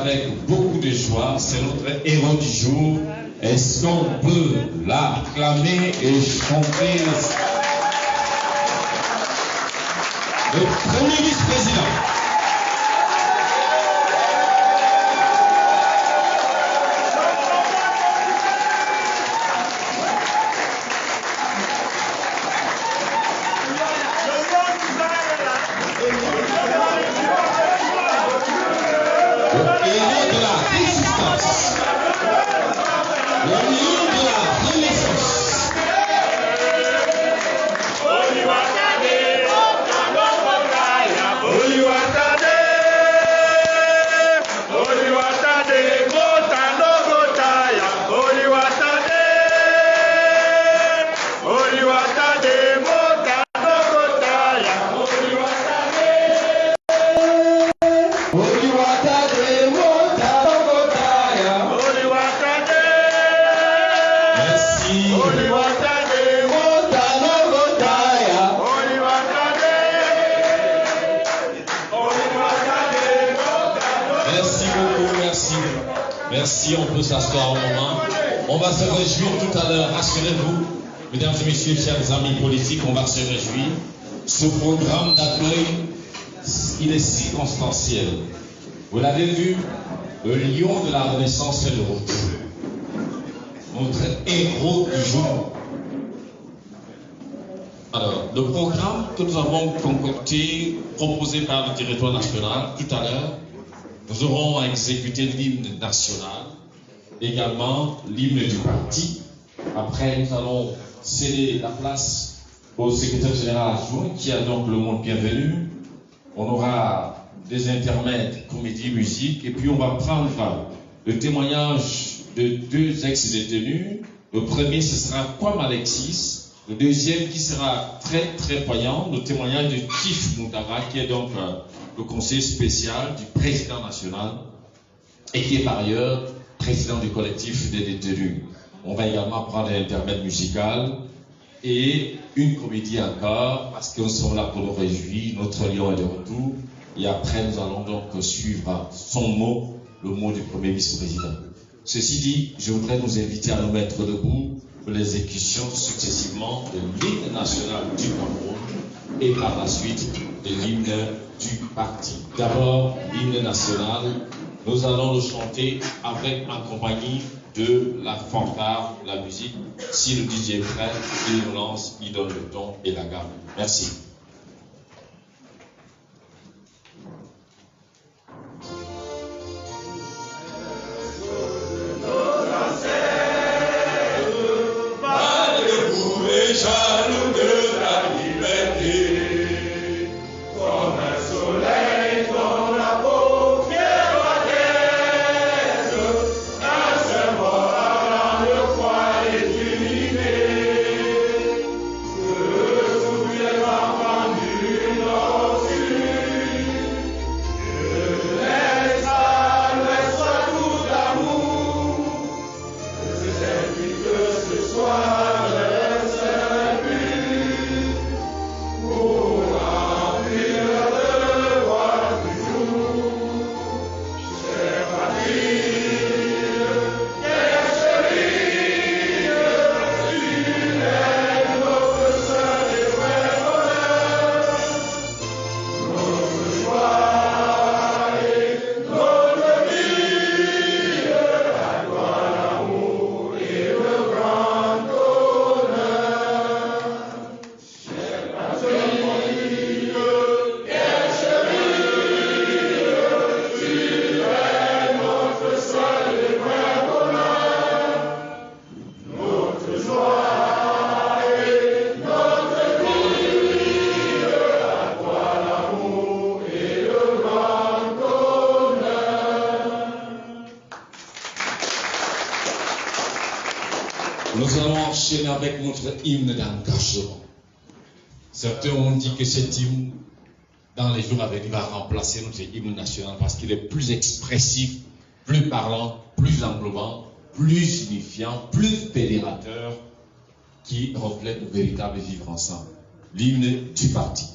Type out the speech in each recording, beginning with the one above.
Avec beaucoup de joie, c'est notre héros du jour. Est-ce qu'on peut l'acclamer et chanter le premier vice-président? Merci, on peut s'asseoir un moment. On va se réjouir tout à l'heure, rassurez-vous, mesdames et messieurs, chers amis politiques, on va se réjouir. Ce programme d'accueil, il est circonstanciel. Vous l'avez vu, le lion de la Renaissance est le retour. Notre héros du jour. Alors, le programme que nous avons concocté, proposé par le directoire national tout à l'heure, nous aurons à exécuter l'hymne national, également l'hymne du parti. Après, nous allons céder la place au secrétaire général adjoint, qui a donc le mot de bienvenue. On aura des intermèdes, comédie, musique, et puis on va prendre le témoignage de deux ex-détenus. Le premier, ce sera Kwame Alexis. Le deuxième, qui sera très très poignant, le témoignage de Tif Moutara, qui est donc le conseiller spécial du président national et qui est par ailleurs président du collectif des détenus. On va également prendre un intermède musical et une comédie encore, parce que nous sommes là pour nous réjouir, notre lion est de retour. Et après, nous allons donc suivre son mot, le mot du premier vice-président. Ceci dit, je voudrais nous inviter à nous mettre debout pour l'exécution successivement de l'hymne national du Cameroun et par la suite de l'hymne du parti. D'abord, l'hymne national, nous allons le chanter en compagnie de la fanfare, la musique. Si le DJ est prêt, il nous lance, il donne le ton et la gamme. Merci. Nous allons enchaîner avec notre hymne d'engagement. Certains ont dit que cet hymne, dans les jours à venir, va remplacer notre hymne national parce qu'il est plus expressif, plus parlant, plus englobant, plus unifiant, plus fédérateur, qui reflète le véritable vivre ensemble. L'hymne du parti.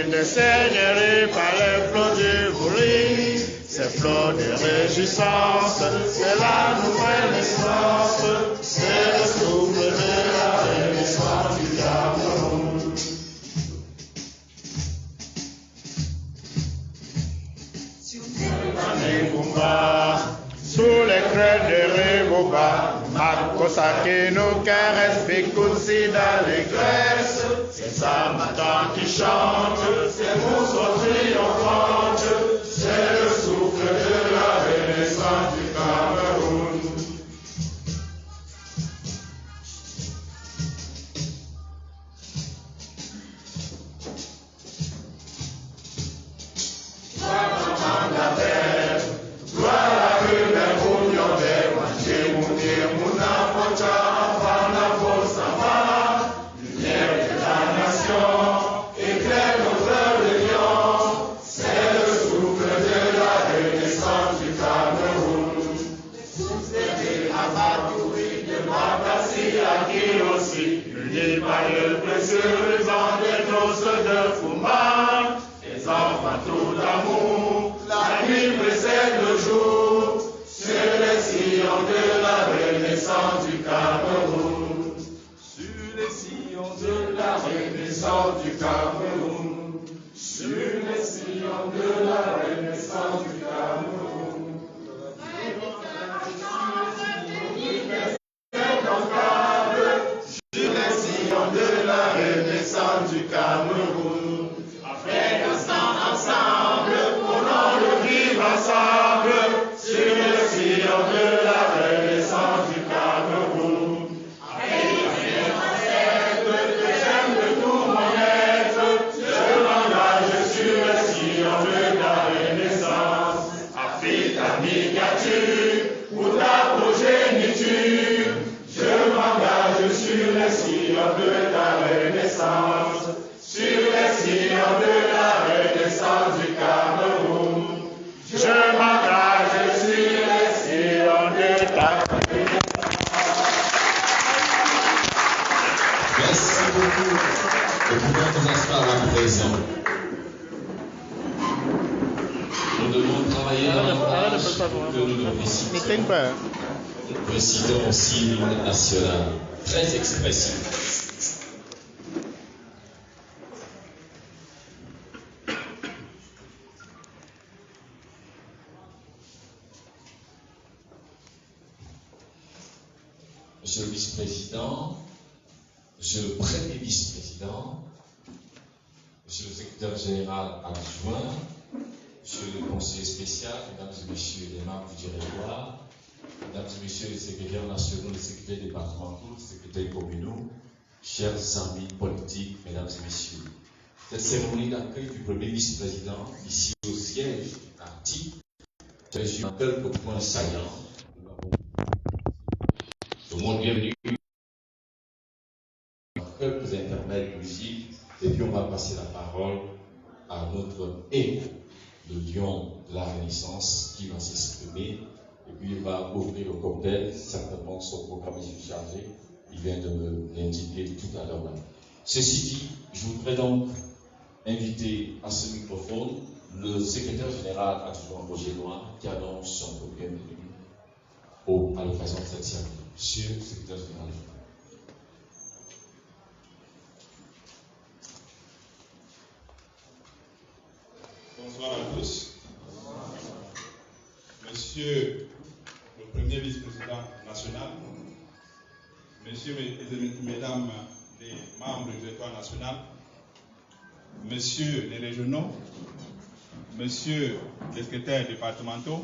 des seigneuries par les flots du bruit, ces flots de réjouissance, c'est la nouvelle naissance, c'est le souffle de la renaissance du Cameroun. Sous les crêtes de Réboba, Makosake nos caresses, Pécoussi d'allégresse. C'est Samatan qui chante, c'est mousseaux triomphantes, c'est le souffle de la renaissance du Cameroun. Par le précieux ruban des noces de Fumba, les enfants tout d'amour, la nuit précède le jour, sur les sillons de la renaissance du Cameroun. Sur les sillons de la renaissance du Cameroun. Sur les sillons de la renaissance du Cameroun. De la renaissance du Cameroun. Après dansant ensemble, prenons le vivre ensemble, sur le sillon de la renaissance du Cameroun. Après les ancêtres que j'aime de tout mon être, je m'engage sur le sillon de la renaissance. Afrique ta miniature, pour ta progéniture, je m'engage sur les sillons de la renaissance, sur les sillons de la renaissance du Cameroun. Je m'engage sur les sillons de la renaissance. Merci beaucoup. Nous pouvons nous asseoir à présent. Nous devons travailler davantage que nous le précisons. Nous précisons aussi l'hymne national, très expressif. Monsieur le vice-président, monsieur le premier vice-président, monsieur le secrétaire général adjoint, monsieur le conseiller spécial, mesdames et messieurs les membres du directoire, mesdames et messieurs les secrétaires nationaux, les secrétaires départementaux, les secrétaires communaux, chers amis politiques, mesdames et messieurs. Cette cérémonie d'accueil du premier vice-président, ici au siège du parti, résume quelques points saillants. Tout le monde bienvenue. Quelques intermèdes musique, et puis on va passer la parole à notre héros, le lion de la Renaissance, qui va s'exprimer. Et puis il va ouvrir le cocktail, certainement son programme est chargé, il vient de me l'indiquer tout à l'heure. Ceci dit, je voudrais donc inviter à ce microphone le secrétaire général adjoint Roger Noir qui annonce son bienvenue à l'occasion de cette cérémonie. Monsieur le secrétaire général. Bonsoir à tous. Monsieur le premier vice-président national, messieurs et mesdames les membres du directoire national, messieurs les régionaux, messieurs les secrétaires départementaux,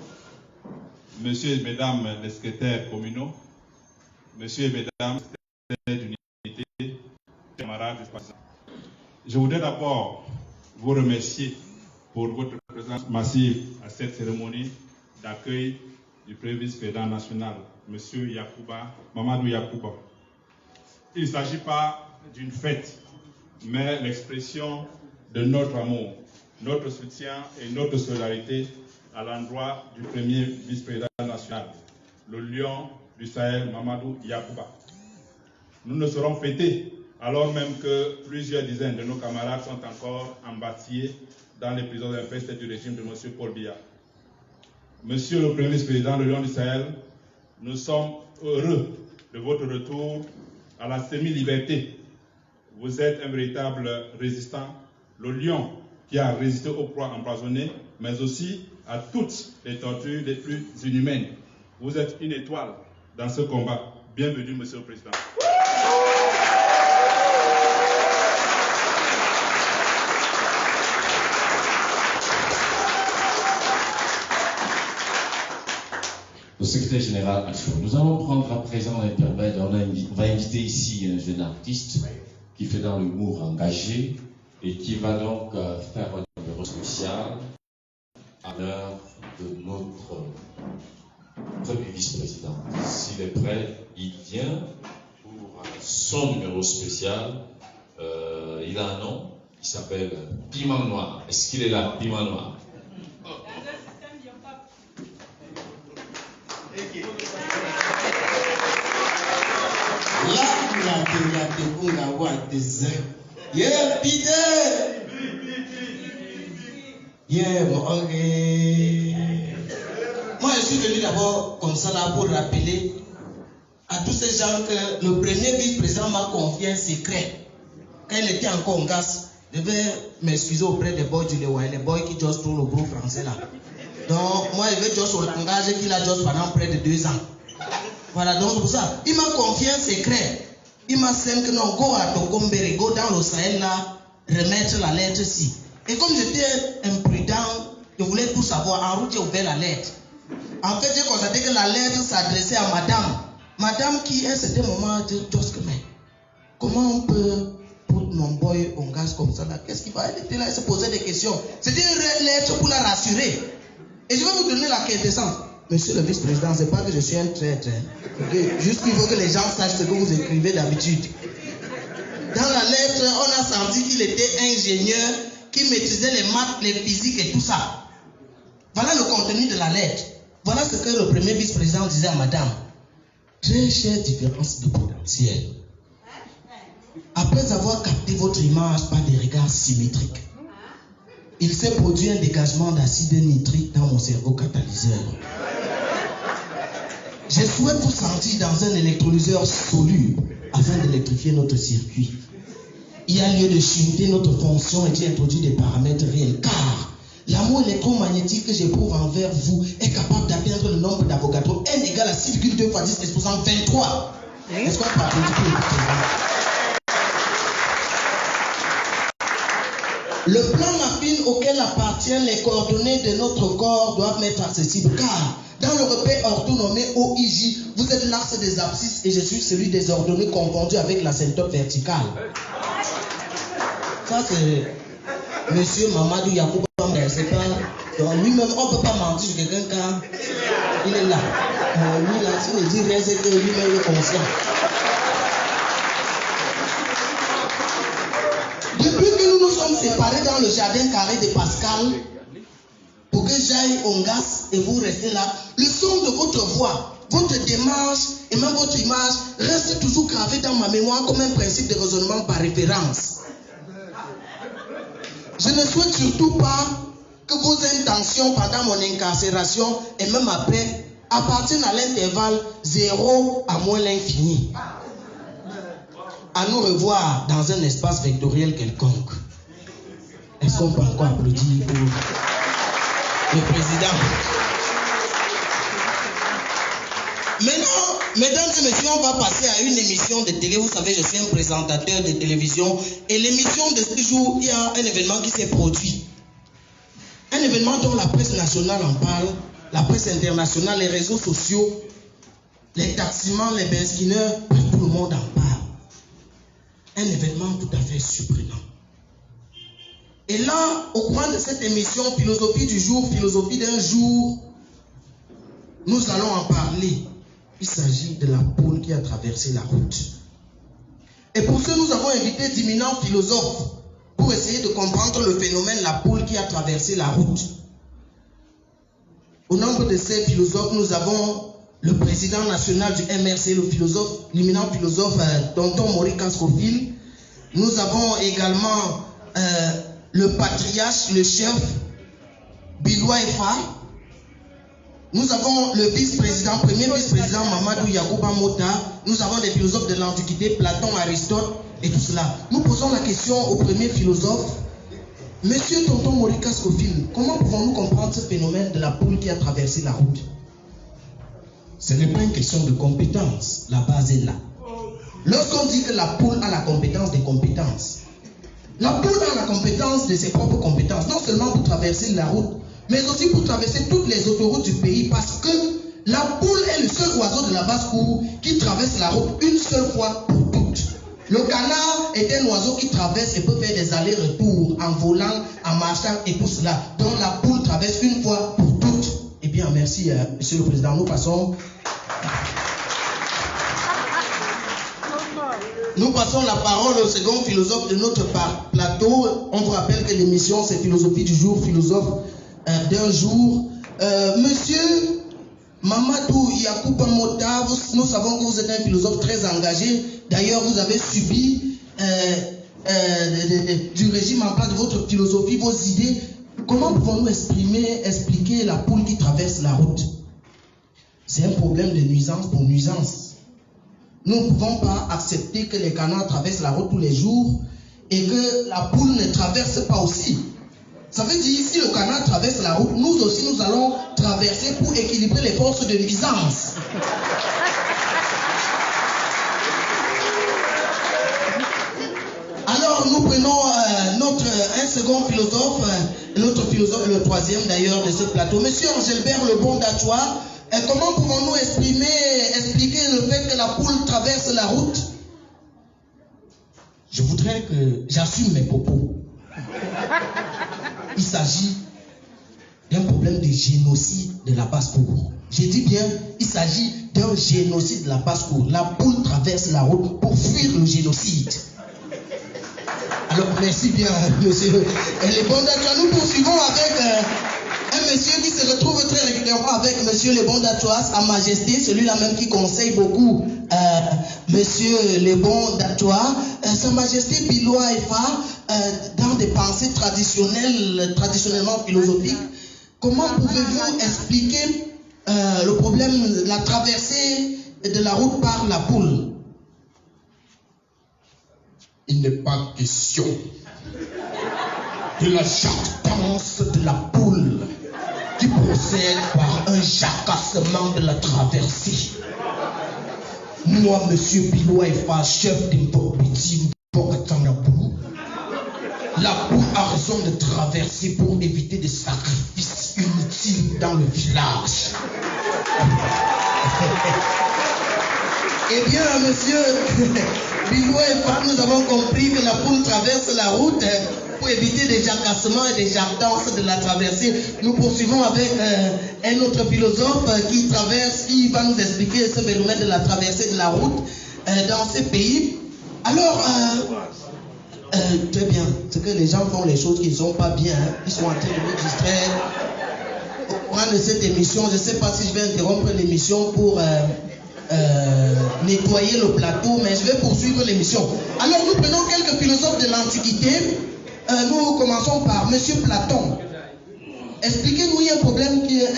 messieurs et mesdames les secrétaires communaux, messieurs et mesdames les secrétaires d'unité, camarades et partisans. Je voudrais d'abord vous remercier pour votre présence massive à cette cérémonie d'accueil du premier vice-président national, M. Mamadou Yacouba. Il ne s'agit pas d'une fête, mais l'expression de notre amour, notre soutien et notre solidarité à l'endroit du premier vice-président national, le lion du Sahel, Mamadou Yacouba. Nous ne saurons fêter alors même que plusieurs dizaines de nos camarades sont encore embâtillés dans les prisons infestes du régime de M. Paul Biya. Monsieur le Premier vice-président de Lion du Sahel, nous sommes heureux de votre retour à la semi-liberté. Vous êtes un véritable résistant, le lion qui a résisté aux proies empoisonnées, mais aussi à toutes les tortures les plus inhumaines. Vous êtes une étoile dans ce combat. Bienvenue, Monsieur le Président. Le secrétaire général Alfo. Nous allons prendre à présent l'intermède. On va inviter ici un jeune artiste qui fait dans l'humour engagé et qui va donc faire un numéro spécial à l'heure de notre premier vice-président. S'il est prêt, il vient pour son numéro spécial. Il a un nom, il s'appelle Piment Noir. Est-ce qu'il est là, Piment Noir? Moi, je suis venu d'abord comme ça là pour rappeler à tous ces gens que le premier vice-président m'a confié un secret. Quand il était encore en gas, je devais m'excuser auprès des boys du Léoua, les boys qui jouent trop le groupe français là. Donc, moi, je vais jouer sur l'engagé qu'il a joué pendant près de 2 ans. Voilà, donc c'est pour ça. Il m'a confié un secret. Il m'a dit que non, go à Togombere, go dans le Sahel là, remettre la lettre ici. Et comme j'étais imprudent, je voulais tout savoir. En route, j'ai ouvert la lettre. En fait, j'ai constaté que la lettre s'adressait à madame. Madame qui, à un certain moment, a dit, mais comment on peut put mon boy en gaz comme ça là? Qu'est-ce qu'il va? Elle était là, elle se posait des questions. C'était une lettre pour la rassurer. Et je vais vous donner la quintessence. Monsieur le vice-président, c'est pas que je suis un traître. Okay? Juste qu'il faut que les gens sachent ce que vous écrivez d'habitude. Dans la lettre, on a senti qu'il était ingénieur, qui maîtrisait les maths, les physiques et tout ça. Voilà le contenu de la lettre. Voilà ce que le premier vice-président disait à madame. Très chère différence de potentiel. Après avoir capté votre image par des regards symétriques, il s'est produit un dégagement d'acide nitrique dans mon cerveau catalyseur. Je souhaite vous sentir dans un électrolyseur soluble afin d'électrifier notre circuit. Il y a lieu de chuter notre fonction et d'y introduire des paramètres réels, car l'amour électromagnétique que j'éprouve envers vous est capable d'atteindre le nombre d'Avogadro n égale à 6,2 fois 10 exposant 23. Est-ce qu'on peut applaudir pour le plan affine auquel appartiennent les coordonnées de notre corps doivent m'être accessibles, car dans le repère orthonomé OIJ, vous êtes l'axe des abscisses et je suis celui des ordonnées confondues avec la symptôme verticale. Ça c'est Monsieur Mamadou Yacoub, c'est pas. Donc lui-même, on ne peut pas mentir sur quelqu'un quand il est là. Lui là, si il dit rien, c'est que lui-même est conscient. Depuis que nous nous sommes séparés dans le jardin carré de Pascal, pour que j'aille en gaz et vous restez là, le son de votre voix, votre démarche et même votre image reste toujours gravé dans ma mémoire comme un principe de raisonnement par référence. Je ne souhaite surtout pas que vos intentions pendant mon incarcération et même après appartiennent à l'intervalle 0 à moins l'infini. À nous revoir dans un espace vectoriel quelconque. Est-ce qu'on peut encore applaudir pour le président? Maintenant, mesdames et messieurs, on va passer à une émission de télé. Vous savez, je suis un présentateur de télévision. Et l'émission de ce jour, il y a un événement qui s'est produit. Un événement dont la presse nationale en parle, la presse internationale, les réseaux sociaux, les taximans, les beskineurs, tout le monde en parle. Un événement tout à fait surprenant. Et là, au cours de cette émission, philosophie du jour, philosophie d'un jour, nous allons en parler. Il s'agit de la poule qui a traversé la route. Et pour ce, nous avons invité d'éminents philosophes pour essayer de comprendre le phénomène la poule qui a traversé la route. Au nombre de ces philosophes, nous avons le président national du MRC, l'éminent philosophe Tonton Maurice Cascoville. Nous avons également le patriarche, le chef, Biloua Efa. Nous avons le vice-président, premier vice-président Mamadou Yacouba Mota. Nous avons des philosophes de l'Antiquité, Platon, Aristote et tout cela. Nous posons la question au premier philosophe. Monsieur Tonton Morika Scofield, comment pouvons-nous comprendre ce phénomène de la poule qui a traversé la route? Ce n'est pas une question de compétence, la base est là. Lorsqu'on dit que la poule a la compétence des compétences, la poule a la compétence de ses propres compétences, non seulement pour traverser la route, mais aussi pour traverser toutes les autoroutes du pays, parce que la poule est le seul oiseau de la basse-cour qui traverse la route une seule fois pour toutes. Le canard est un oiseau qui traverse et peut faire des allers-retours en volant, en marchant et tout cela. Donc la poule traverse une fois pour toutes. Eh bien, merci, Monsieur le Président. Nous passons la parole au second philosophe de notre plateau. On vous rappelle que l'émission, c'est Philosophie du jour, philosophe d'un jour. Monsieur Mamadou Yacouba Mota, nous savons que vous êtes un philosophe très engagé. D'ailleurs, vous avez subi du régime en place de votre philosophie, vos idées. Comment pouvons-nous expliquer la poule qui traverse la route? C'est un problème de nuisance pour nuisance. Nous ne pouvons pas accepter que les canards traversent la route tous les jours et que la poule ne traverse pas aussi. Ça veut dire, si le canard traverse la route, nous aussi nous allons traverser pour équilibrer les forces de nuisance. Alors nous prenons un second philosophe, notre philosophe, le troisième d'ailleurs de ce plateau, Monsieur Angelbert Lebon d'Atoua. Comment pouvons-nous expliquer le fait que la poule traverse la route? Je voudrais que j'assume mes propos. Il s'agit d'un problème de génocide de la basse-cour. J'ai dit bien, il s'agit d'un génocide de la basse-cour. La poule traverse la route pour fuir le génocide. Alors, merci bien, monsieur. Lebon d'Atoua, nous poursuivons avec un monsieur qui se retrouve très régulièrement avec monsieur Lebon d'Atoua, Sa Majesté, celui-là même qui conseille beaucoup monsieur Lebon d'Atoua, Sa Majesté Biloua Efa, dans des pensées traditionnellement philosophiques. Comment pouvez-vous expliquer le problème de la traversée de la route par la poule? Il n'est pas question de la jactance de la poule qui procède par un jacassement de la traversée. Moi, monsieur Biloua Efa, chef d'Imporbitive, la poule a raison de traverser pour éviter des sacrifices inutiles dans le village. Eh bien, monsieur Biloua Efa, nous avons compris que la poule traverse la route pour éviter des jacassements et des jactances de la traversée. Nous poursuivons avec un autre philosophe qui va nous expliquer ce phénomène de la traversée de la route dans ces pays. Alors, très bien, c'est que les gens font les choses qui ne sont pas bien, ils sont en train de nous distraire. Au cours de cette émission, je ne sais pas si je vais interrompre l'émission pour nettoyer le plateau, mais je vais poursuivre l'émission. Alors nous prenons quelques philosophes de l'Antiquité. Nous commençons par monsieur Platon. Expliquez-nous, il y a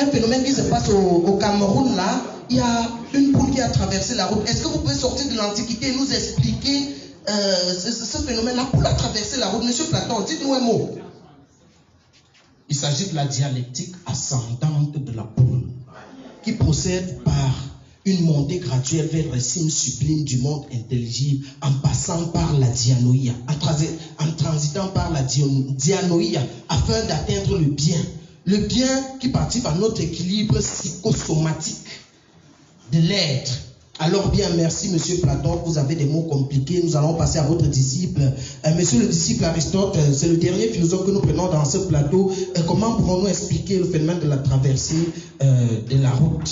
un phénomène qui se passe au Cameroun là. Il y a une poule qui a traversé la route. Est-ce que vous pouvez sortir de l'Antiquité et nous expliquer ce phénomène? La poule a traversé la route. Monsieur Platon, dites-nous un mot. Il s'agit de la dialectique ascendante de la poule qui procède par une montée graduelle vers les cimes sublimes du monde intelligible en passant par la dianoïa, en transitant par la dianoïa afin d'atteindre le bien qui participe à notre équilibre psychosomatique de l'être. Alors bien, merci monsieur Platon, vous avez des mots compliqués, nous allons passer à votre disciple. Monsieur le disciple Aristote, c'est le dernier philosophe que nous prenons dans ce plateau. Comment pouvons-nous expliquer le phénomène de la traversée de la route?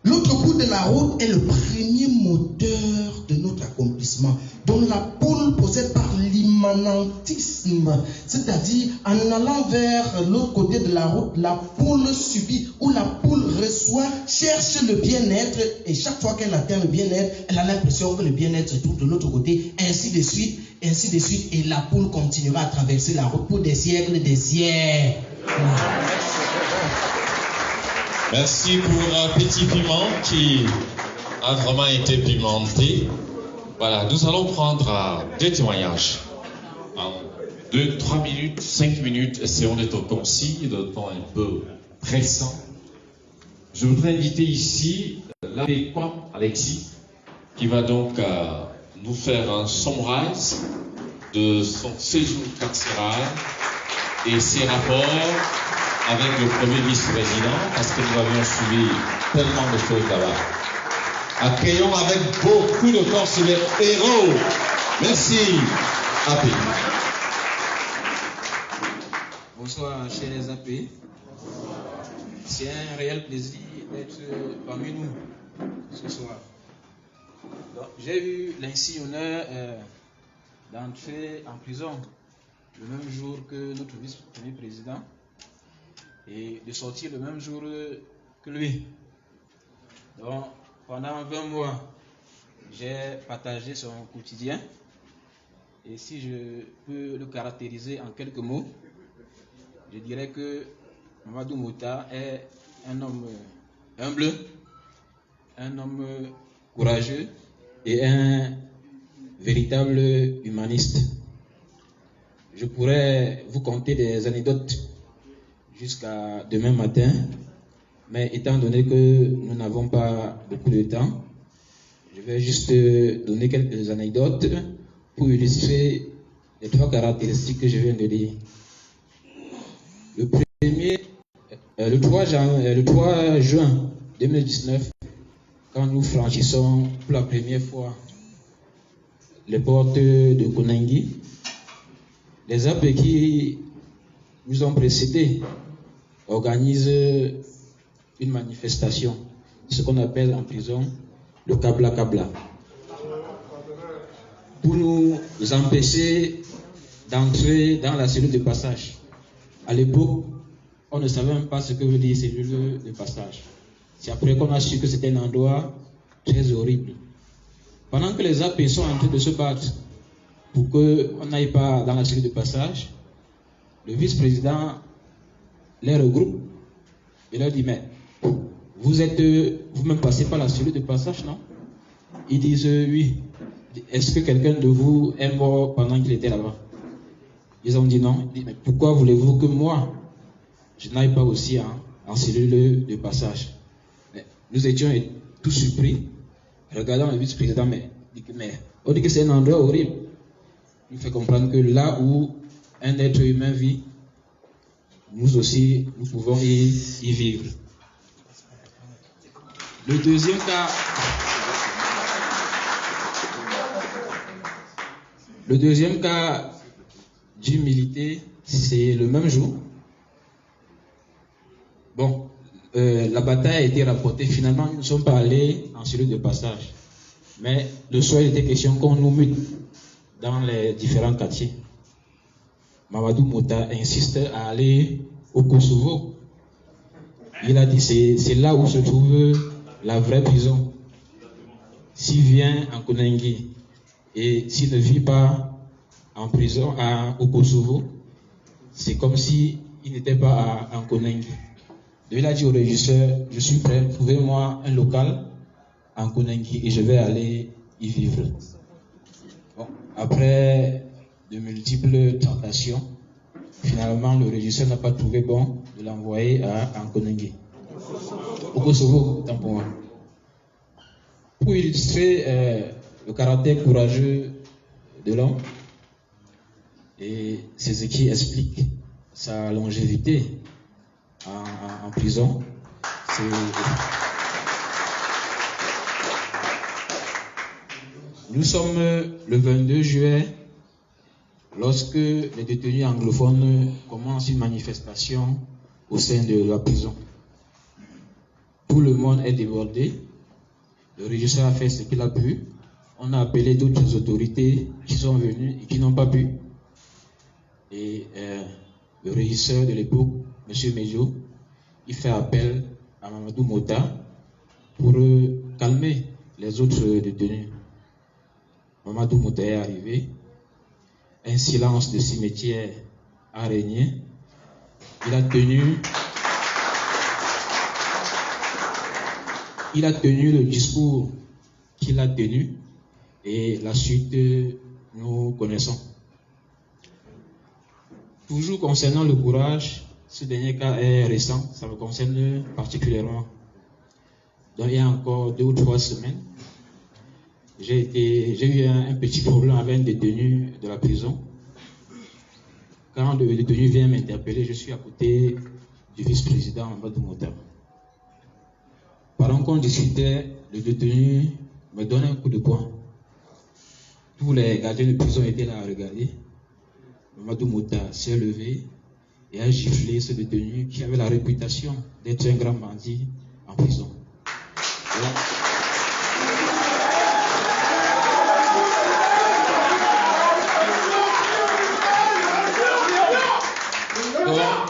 L'autre bout de la route est le premier moteur de notre accomplissement, dont la poule possède par l'immense fanatisme, c'est-à-dire en allant vers l'autre côté de la route, la poule subit ou la poule reçoit, cherche le bien-être et chaque fois qu'elle atteint le bien-être, elle a l'impression que le bien-être se trouve de l'autre côté, ainsi de suite, et la poule continuera à traverser la route pour des siècles, des siècles. Merci pour un petit piment qui a vraiment été pimenté. Voilà, nous allons prendre deux témoignages. En 2, 3 minutes, 5 minutes, essayons d'être concis, de temps un peu pressant. Je voudrais inviter ici l'abbé Kwam Alexis, qui va donc nous faire un summarize de son séjour carcéral et ses rapports avec le premier vice-président, parce que nous avions suivi tellement de choses là-bas. Accueillons avec beaucoup de force les héros. Merci. AP. Bonsoir, chers AP. C'est un réel plaisir d'être parmi nous ce soir. J'ai eu l'insigne honneur d'entrer en prison le même jour que notre vice-premier président et de sortir le même jour que lui. Donc, pendant 20 mois, j'ai partagé son quotidien et si je peux le caractériser en quelques mots, je dirais que Mamadou Mouta est un homme humble, un homme courageux et un véritable humaniste. Je pourrais vous conter des anecdotes jusqu'à demain matin, mais étant donné que nous n'avons pas beaucoup de temps, je vais juste donner quelques anecdotes pour illustrer les 3 caractéristiques que je viens de dire. Le 3 juin 2019, quand nous franchissons pour la première fois les portes de Koningui, les AP qui nous ont précédés organisent une manifestation, ce qu'on appelle en prison le Kabla Kabla, pour nous empêcher d'entrer dans la cellule de passage. À l'époque, on ne savait même pas ce que veut dire cellule de passage. C'est après qu'on a su que c'était un endroit très horrible. Pendant que les AP sont en train de se battre pour qu'on n'aille pas dans la cellule de passage, le vice-président les regroupe et leur dit: mais vous-même passez par la cellule de passage, non? Ils disent oui. Est-ce que quelqu'un de vous est mort pendant qu'il était là-bas? Ils ont dit non. Ils disent: mais pourquoi voulez-vous que moi je n'aille pas aussi en cellule de passage? Mais nous étions tous surpris, regardant le vice-président, mais on dit que c'est un endroit horrible. Il fait comprendre que là où un être humain vit, nous aussi, nous pouvons y vivre. Le deuxième cas d'humilité, c'est le même jour. Bon, la bataille a été rapportée. Finalement, nous ne sommes pas allés en cellule de passage. Mais le soir, il était question qu'on nous mute dans les différents quartiers. Mamadou Mouta insiste à aller au Kosovo. Il a dit: c'est là où se trouve la vraie prison. S'il vient en Koningui et s'il ne vit pas en prison au Kosovo, c'est comme s'il n'était pas en Koningui. Il a dit au régisseur: je suis prêt, trouvez-moi un local en Koningui et je vais aller y vivre. Bon, après de multiples tentations, finalement le régisseur n'a pas trouvé bon de l'envoyer en Koningui. Au Kosovo, tant pour moi. Pour illustrer le caractère courageux de l'homme, et c'est ce qui explique sa longévité en prison. Nous sommes le 22 juillet lorsque les détenus anglophones commencent une manifestation au sein de la prison. Tout le monde est débordé. Le régisseur a fait ce qu'il a pu. On a appelé d'autres autorités qui sont venues et qui n'ont pas pu. Et le régisseur de l'époque, M. Mejo, il fait appel à Mamadou Mota pour calmer les autres détenus. Mamadou Mota est arrivé, un silence de cimetière a régné. Il a tenu le discours qu'il a tenu et la suite nous connaissons. Toujours concernant le courage, ce dernier cas est récent, ça me concerne particulièrement. Donc il y a encore 2 ou 3 semaines, j'ai eu un petit problème avec un détenu de la prison. Quand le détenu vient m'interpeller, je suis à côté du vice-président Mamadou Mota. Pendant qu'on discutait, le détenu me donne un coup de poing. Tous les gardiens de prison étaient là à regarder. Mamadou Mota s'est levé et a giflé ce détenu qui avait la réputation d'être un grand bandit en prison. Voilà.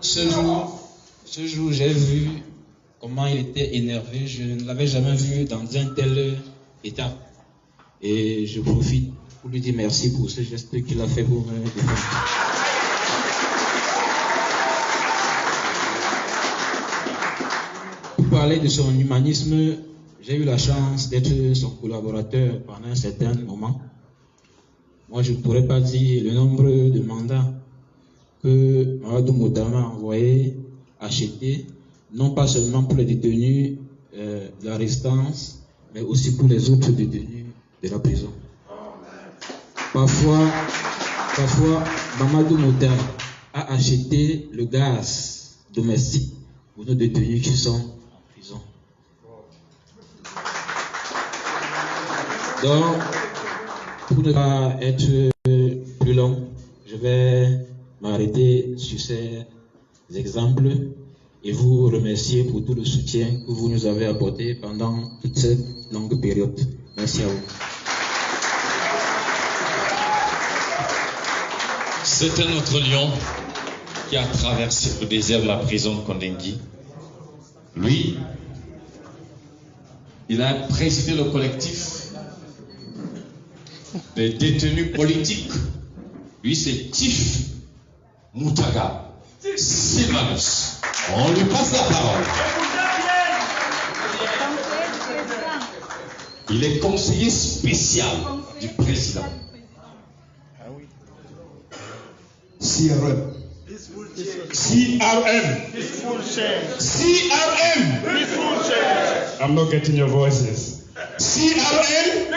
Ce jour, j'ai vu comment il était énervé. Je ne l'avais jamais vu dans un tel état. Et je profite pour lui dire merci pour ce geste qu'il a fait pour me défendre. Pour parler de son humanisme, j'ai eu la chance d'être son collaborateur pendant un certain moment. Moi, je ne pourrais pas dire le nombre de mandats que Mamadou Mota m'a envoyé acheter, non pas seulement pour les détenus de la résistance, mais aussi pour les autres détenus de la prison. Parfois, Mamadou Mota a acheté le gaz domestique pour nos détenus qui sont en prison. Donc, pour ne pas être plus long, je vais m'arrêter sur ces exemples et vous remercier pour tout le soutien que vous nous avez apporté pendant toute cette longue période. Merci à vous. C'est un autre lion qui a traversé le désert de la prison de Kondengui. Lui, il a présidé le collectif des détenus politiques. Lui, c'est Tif Moutaga Sylvanus. On lui passe la parole. Il est conseiller spécial du président. CRM. I'm not getting your voices. CRM.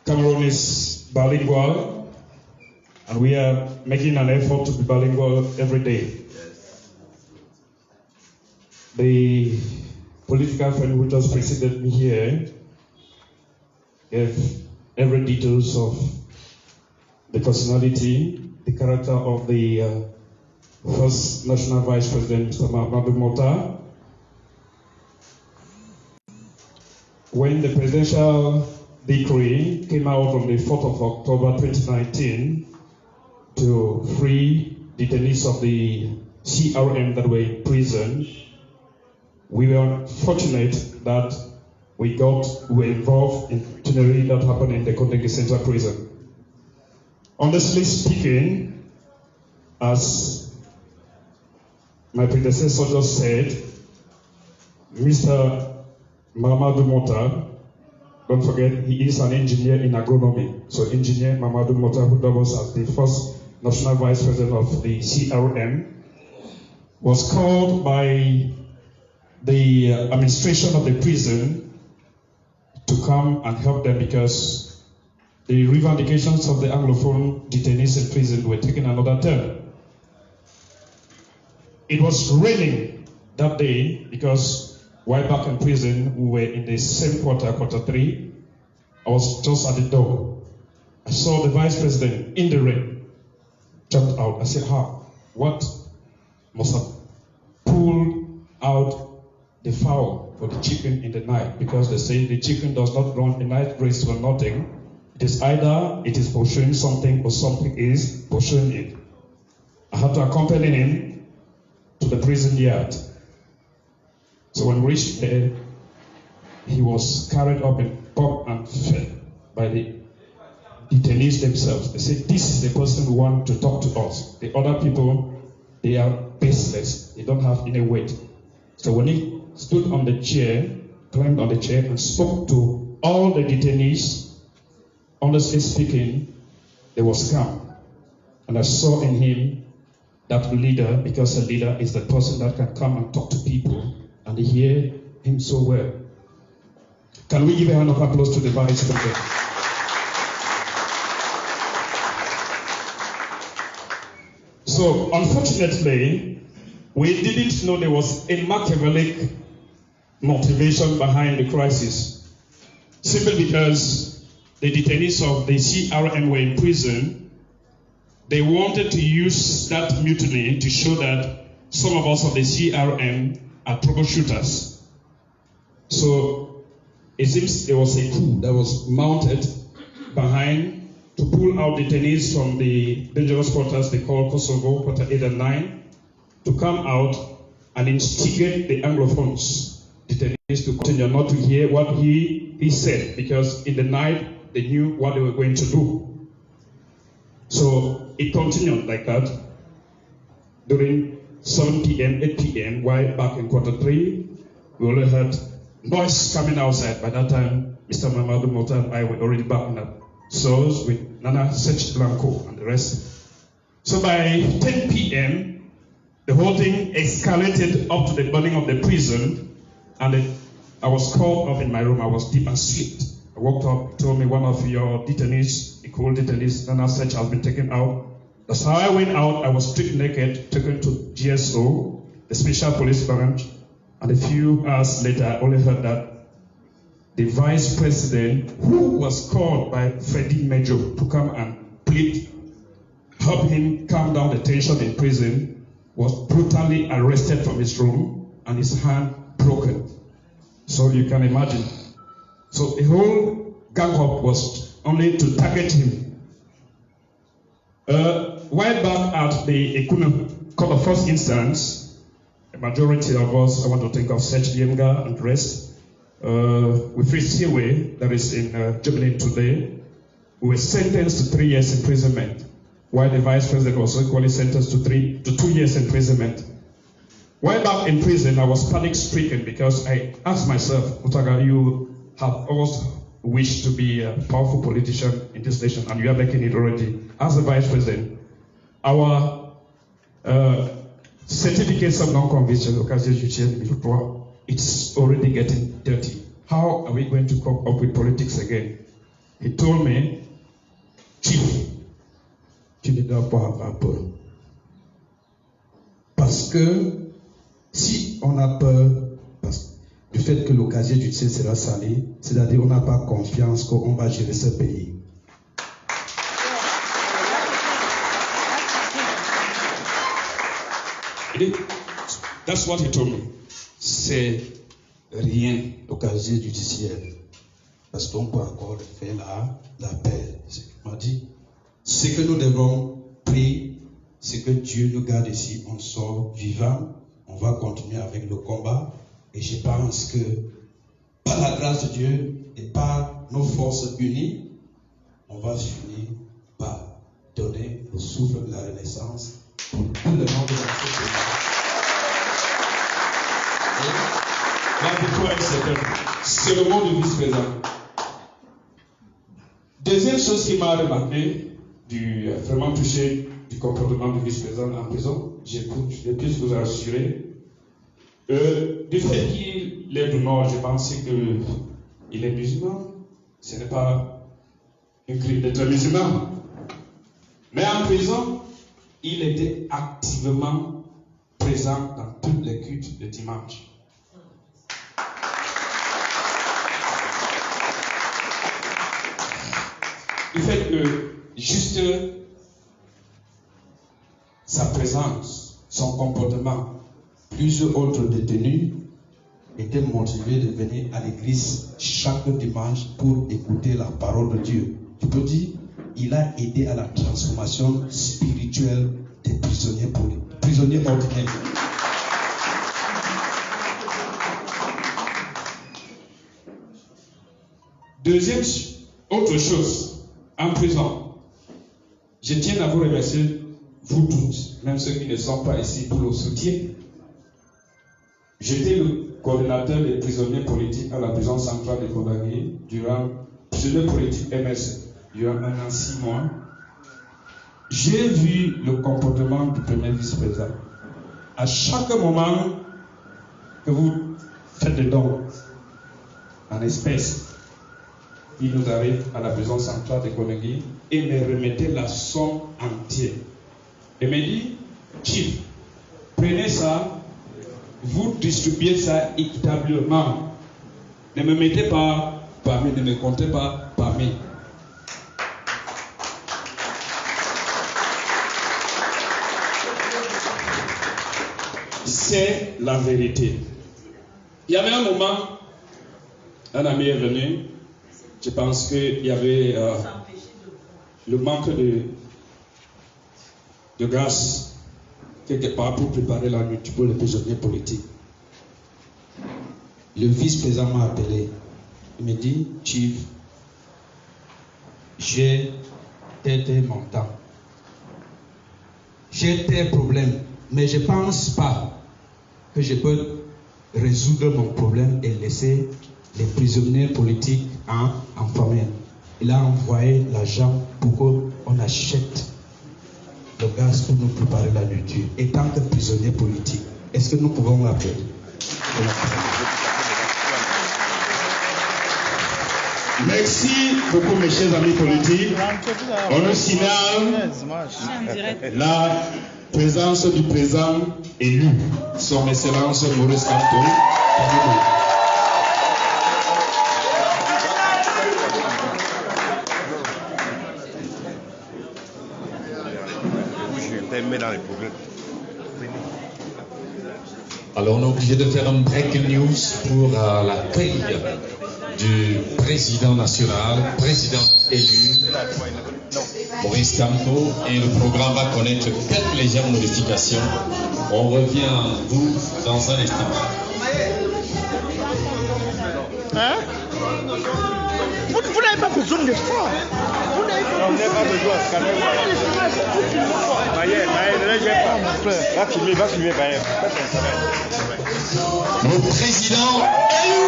Cameroon is bilingual, and we are making an effort to be bilingual every day. The political friend who just preceded me here gave every details of the personality, the character of the first National Vice President, Mr. Mamadou Mota. When the presidential decree came out on the 4th of October 2019 to free detainees of the CRM that were in prison, we were fortunate that we were involved in the itinerary that happened in the Kondengui Central Prison. Honestly speaking, as my predecessor just said, Mr. Mamadou Mota, don't forget, he is an engineer in agronomy. So Engineer Mamadou Mota, who doubles as the first National Vice President of the CRM, was called by the administration of the prison to come and help them because the revendications of the Anglophone detainees in prison were taking another turn. It was raining that day because while back in prison, we were in the same quarter 3. I was just at the door. I saw the vice president in the rain, jumped out. I said, what? Must have pulled out the fowl for the chicken in the night because they say the chicken does not run a night race for nothing. It is either it is pursuing something or something is pursuing it. I had to accompany him to the prison yard. So when we reached there, he was carried up and fed by the detainees themselves. They said, this is the person we want to talk to us. The other people, they are baseless. They don't have any weight. So when he stood on the chair, climbed on the chair and spoke to all the detainees, honestly speaking, there was calm. And I saw in him that leader, because a leader is the person that can come and talk to people and hear him so well. Can we give a hand of applause to the Vice President? So, unfortunately, we didn't know there was a Machiavellic motivation behind the crisis. Simply because the detainees of the CRM were in prison, they wanted to use that mutiny to show that some of us of the CRM are troubleshooters. So it seems there was a coup that was mounted behind to pull out detainees from the dangerous quarters they call Kosovo, quarter 8 and 9, to come out and instigate the Anglophones, detainees, to continue not to hear what he said, because in the night they knew what they were going to do. So it continued like that during 7 p.m., 8 p.m., while back in quarter 3, we only heard noise coming outside. By that time, Mr. Mamadou Mota and I were already back in the cells with Nana Sech Blanco and the rest. So by 10 p.m., the whole thing escalated up to the burning of the prison, and I was called up in my room. I was deep asleep. I woke up, told me one of your detainees, the cool detainees, Nana Sech, has been taken out. That's how I went out. I was stripped naked, taken to GSO, the Special Police Branch, and a few hours later, I only heard that the Vice President, who was called by Freddie Major to come and plead, help him calm down the tension in prison, was brutally arrested from his room and his hand broken. So you can imagine. So the whole gang up was only to target him. While back at the Ekunu Court of First Instance, a majority of us, I want to think of Sech Diemga and the rest, with Free Siwe, that is in Jubilee today, we were sentenced to 3 years imprisonment, while the Vice President was equally sentenced to 2 years imprisonment. While back in prison, I was panic-stricken because I asked myself, Mutaga, you have always wished to be a powerful politician in this nation, and you are making it already. As the Vice President, our certificates of non-conviction, it's already getting dirty. How are we going to cope up with politics again? He told me, Chief, tu ne dois pas avoir peur. Parce que si on a peur du fait que le casier judiciaire sera sali, c'est-à-dire on n'a pas confiance qu'on va gérer ce pays. That's what he told me. C'est rien au casier judiciaire. Parce qu'on peut encore faire la paix. Ce qu'il m'a dit. Ce que nous devons prier, c'est que Dieu nous garde ici, on sort vivant, on va continuer avec le combat. Et je pense que par la grâce de Dieu et par nos forces unies, on va finir par donner le souffle de la Renaissance pour tout le monde de notre pays. La victoire est certaine. C'est le mot du vice-président. Deuxième chose qui m'a remarqué, vraiment touché du comportement du vice-président en prison, je peux vous assurer, du fait qu'il est du Nord, je pensais qu'il est musulman. Ce n'est pas un crime d'être musulman. Mais en prison, il était activement présent dans tous les cultes de dimanche. Du fait que juste sa présence, son comportement, plusieurs autres détenus étaient motivés de venir à l'église chaque dimanche pour écouter la parole de Dieu. je peux dire, il a aidé à la transformation spirituelle des prisonniers ordinaires. Deuxième, autre chose, en prison, je tiens à vous remercier, vous tous, même ceux qui ne sont pas ici, pour le soutien. J'étais le coordinateur des prisonniers politiques à la prison centrale de Conakry durant, prisonnier politique MSC, durant 1 an, 6 mois. J'ai vu le comportement du premier vice-président. À chaque moment que vous faites des dons en espèces, il nous arrive à la prison centrale de Conakry et me remettait la somme entière. Et me dit, Chief, prenez ça, vous distribuez ça équitablement. Ne me mettez pas parmi, ne me comptez pas parmi. C'est la vérité. Il y avait un moment, un ami est venu, je pense qu'il y avait le manque de grâce quelque part pour préparer la nuit pour les prisonniers politiques. Le vice-président m'a appelé. Il me dit, Chief, j'ai tel montant. J'ai tel problème, mais je ne pense pas que je peux résoudre mon problème et laisser les prisonniers politiques en famille. Il a envoyé l'argent pour qu'on achète le gaz pour nous préparer la nourriture. Et tant que prisonnier politique, est-ce que nous pouvons l'appeler? Merci beaucoup mes chers amis politiques. On nous signale la présence du président élu, son Excellence Maurice Kamto. Alors on est obligé de faire un breaking news pour l'accueil du président national, président élu, Maurice Kamto, et le programme va connaître quelques légères modifications. On revient à vous dans un instant. Hein? Vous n'avez pas besoin de ça. Vous n'avez pas besoin. Le président élu.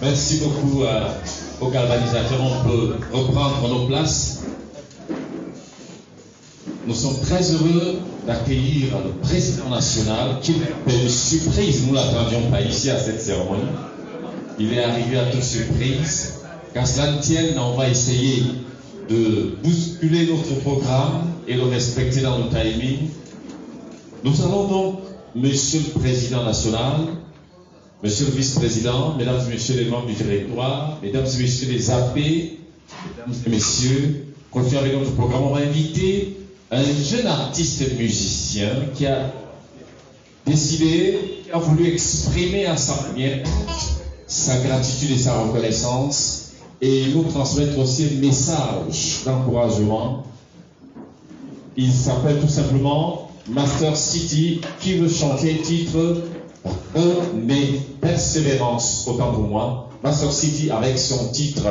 Merci beaucoup aux galvanisateurs. On peut reprendre nos places. Nous sommes très heureux d'accueillir le président national qui est une surprise. Nous ne l'attendions pas ici à cette cérémonie. Il est arrivé à toute surprise. Qu'à cela ne tienne, on va essayer de bousculer notre programme et le respecter dans le timing. Nous allons donc, Monsieur le Président national, Monsieur le Vice-président, Mesdames et Messieurs les membres du directoire, Mesdames et Messieurs les AP, Mesdames et Messieurs, continuons avec notre programme. On va inviter un jeune artiste musicien qui a décidé, qui a voulu exprimer à sa manière sa gratitude et sa reconnaissance et nous transmettre aussi un message d'encouragement. Il s'appelle tout simplement Master City, qui veut chanter le titre mais persévérance, autant pour moi. Master City avec son titre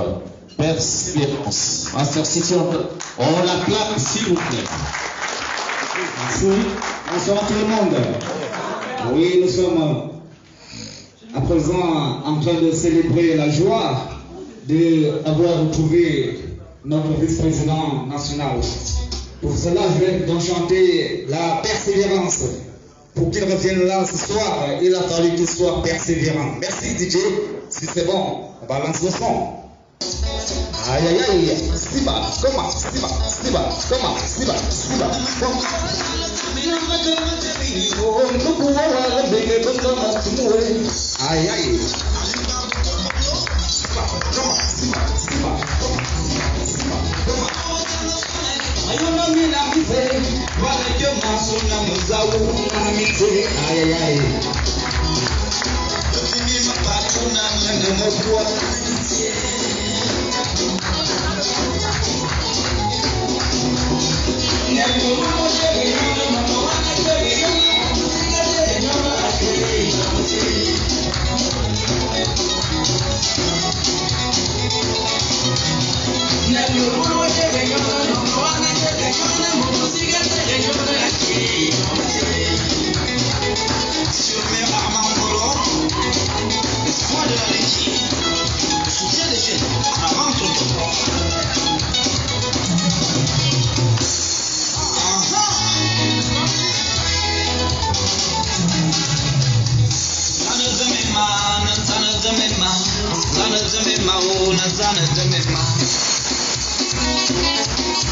Persévérance. Master City, on l'acclame s'il vous plaît. Merci. Bonsoir tout le monde. Oui, nous sommes à présent en train de célébrer la joie d'avoir retrouvé notre vice-président national. Pour cela, je vais donc chanter la persévérance. Pour qu'il revienne là ce soir, il a fallu qu'il soit persévérant. Merci DJ. Si c'est bon, on balance le son. Aïe aïe aïe, Siba, comment, Siba, comment, Siba, comment. Aïe aïe. Aïe aïe aïe.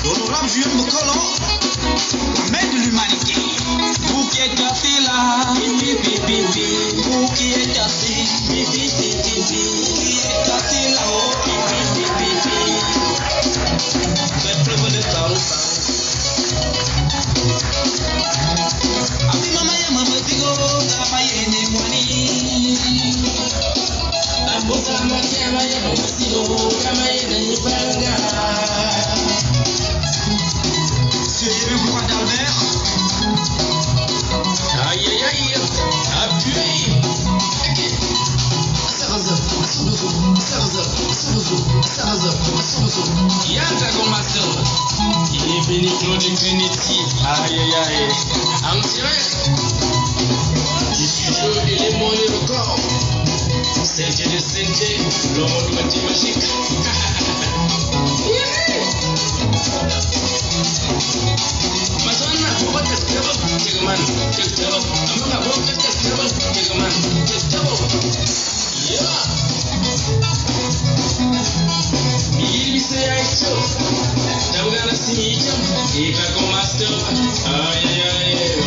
L'honorable Julien Mokolo, la mère de l'humanité. Vous qui êtes cassé là, vous qui êtes cassé, vous qui êtes cassé là-haut, peuple de Taroussa. Abi mama ya mama tigo, kama yene mwani. Amboka mama ya mama tigo, kama yene mwanga. Monsieur le roi d'Albert. Aïe aïe aïe, appuyez. Dragon Master. Il est béni Claude Infinity. Aïe aïe aïe. En direct. Du studio et les mots et le corps. Serge de Sente, le monde mathématique. Masana, what is trouble? Take a man, take trouble. I'm gonna walk with this trouble. Take a man, take trouble. Yeah. Il say I show. I'm gonna see you. If I go master. Aye aye aye.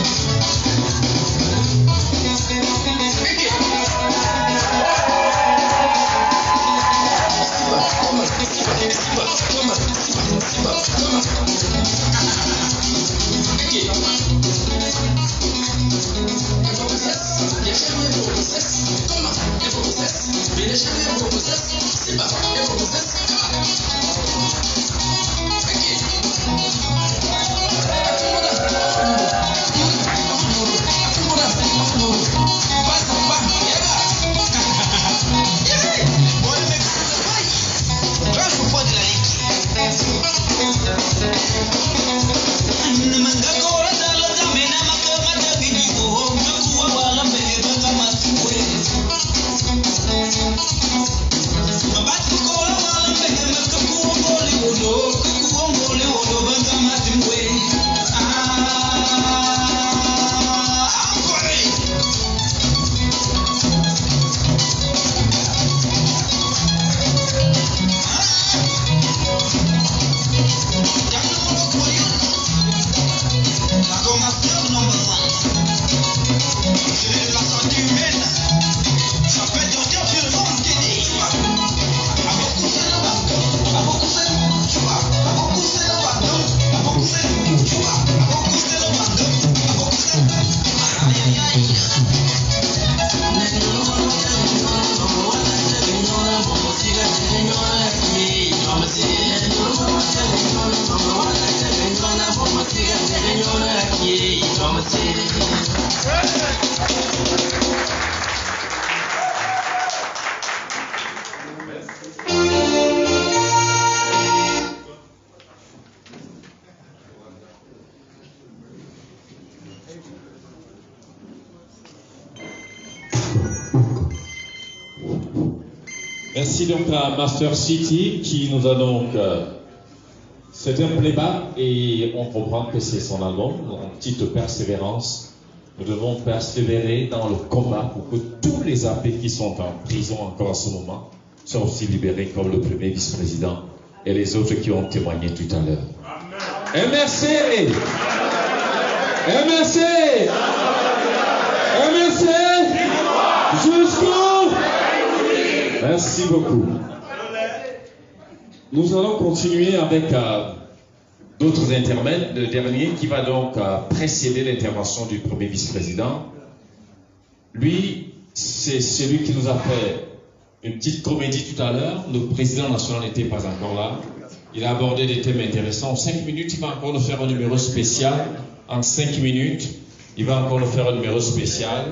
Merci donc à Master City qui nous a donc C'est un playback et on comprend que c'est son album, en petite persévérance. Nous devons persévérer dans le combat pour que tous les AP qui sont en prison encore en ce moment soient aussi libérés comme le premier vice-président et les autres qui ont témoigné tout à l'heure. MRC! MRC! MRC! Jusqu'au... Merci beaucoup. Nous allons continuer avec d'autres intermèdes. Le dernier qui va donc précéder l'intervention du premier vice-président. Lui, c'est celui qui nous a fait une petite comédie tout à l'heure. Le président national n'était pas encore là. Il a abordé des thèmes intéressants. En 5 minutes, il va encore nous faire un numéro spécial. En 5 minutes, il va encore nous faire un numéro spécial.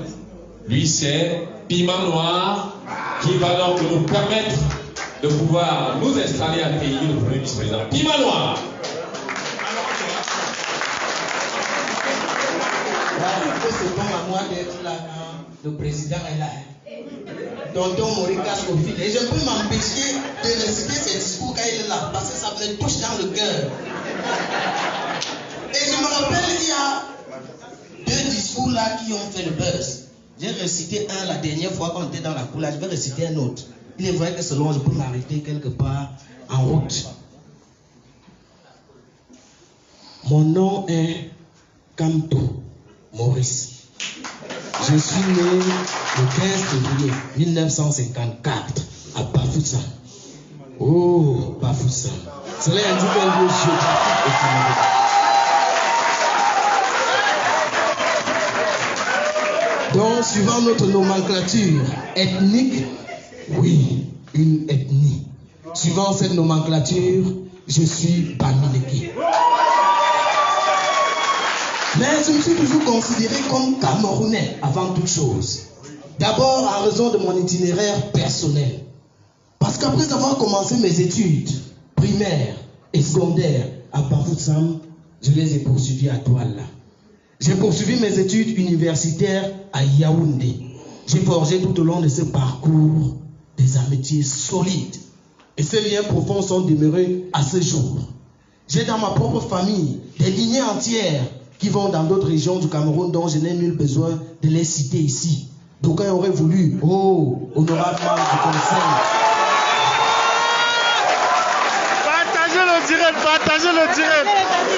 Lui, c'est Piment Noir qui va donc nous permettre de pouvoir nous installer à pays le premier vice-président. Piment Noir. C'est bon à moi d'être là quand le président est là. Tonton Morika Sofil. Et je peux m'empêcher de réciter ses discours quand il est là, parce que ça me touche dans le cœur. Et je me rappelle, il y a 2 discours là qui ont fait le buzz. J'ai récité un la dernière fois quand on était dans la cour là, je vais réciter un autre. Il est vrai que selon je peux m'arrêter quelque part en route. Mon nom est Kamto Maurice. Je suis né le 15 février 1954 à Bafoussam. Oh, Bafoussam. Cela indique un lieu géographique au Cameroun. Donc, suivant notre nomenclature ethnique, oui, une ethnie. Suivant cette nomenclature, je suis Bamileke. Mais je me suis toujours considéré comme Camerounais avant toute chose. D'abord en raison de mon itinéraire personnel. Parce qu'après avoir commencé mes études primaires et secondaires à Bafoussam, je les ai poursuivies à Douala. J'ai poursuivi mes études universitaires à Yaoundé. J'ai forgé tout au long de ce parcours des amitiés solides. Et ces liens profonds sont demeurés à ce jour. J'ai dans ma propre famille des lignées entières qui vont dans d'autres régions du Cameroun dont je n'ai nul besoin de les citer ici. D'aucuns auraient voulu, oh, honorable membre du conseil. Partagez le direct, partagez le direct.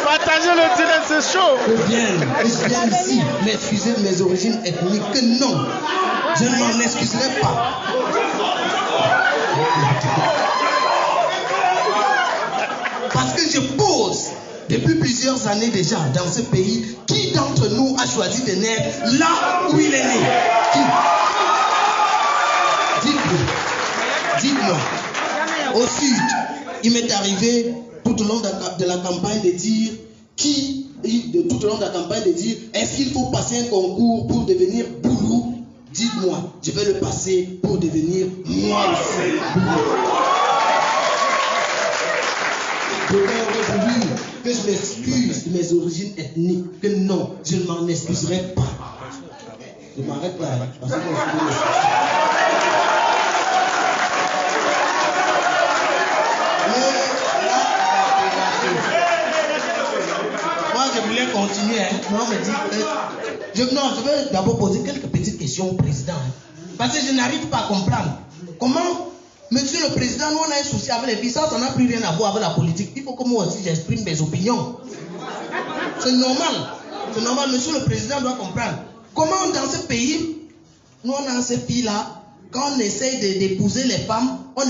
Partagez le direct, c'est chaud. Je viens ici m'excuser de mes origines ethniques. Que non, je ne m'en excuserai pas. Parce que je pose depuis plusieurs années déjà dans ce pays, qui d'entre nous a choisi de naître là où il est né? Qui? Dites-moi. Au sud, il m'est arrivé tout au long de la campagne de dire tout au long de la campagne de dire est-ce qu'il faut passer un concours pour devenir boulou? Dites-moi, je vais le passer pour devenir moi aussi boulou. Je vais voulu que je m'excuse de mes origines ethniques, que non, je ne m'en excuserai pas. Je m'arrête là, parce que moi, je voulais continuer. Moi, on me dit non, je vais d'abord poser quelques petites questions au président. Parce que je n'arrive pas à comprendre. Comment, monsieur le président, nous on a un souci avec les filles, ça n'a plus rien à voir avec la politique. Il faut que moi aussi j'exprime mes opinions. C'est normal. C'est normal, monsieur le président doit comprendre. Comment dans ce pays, nous on a ces filles-là, quand on essaye d'épouser les femmes, on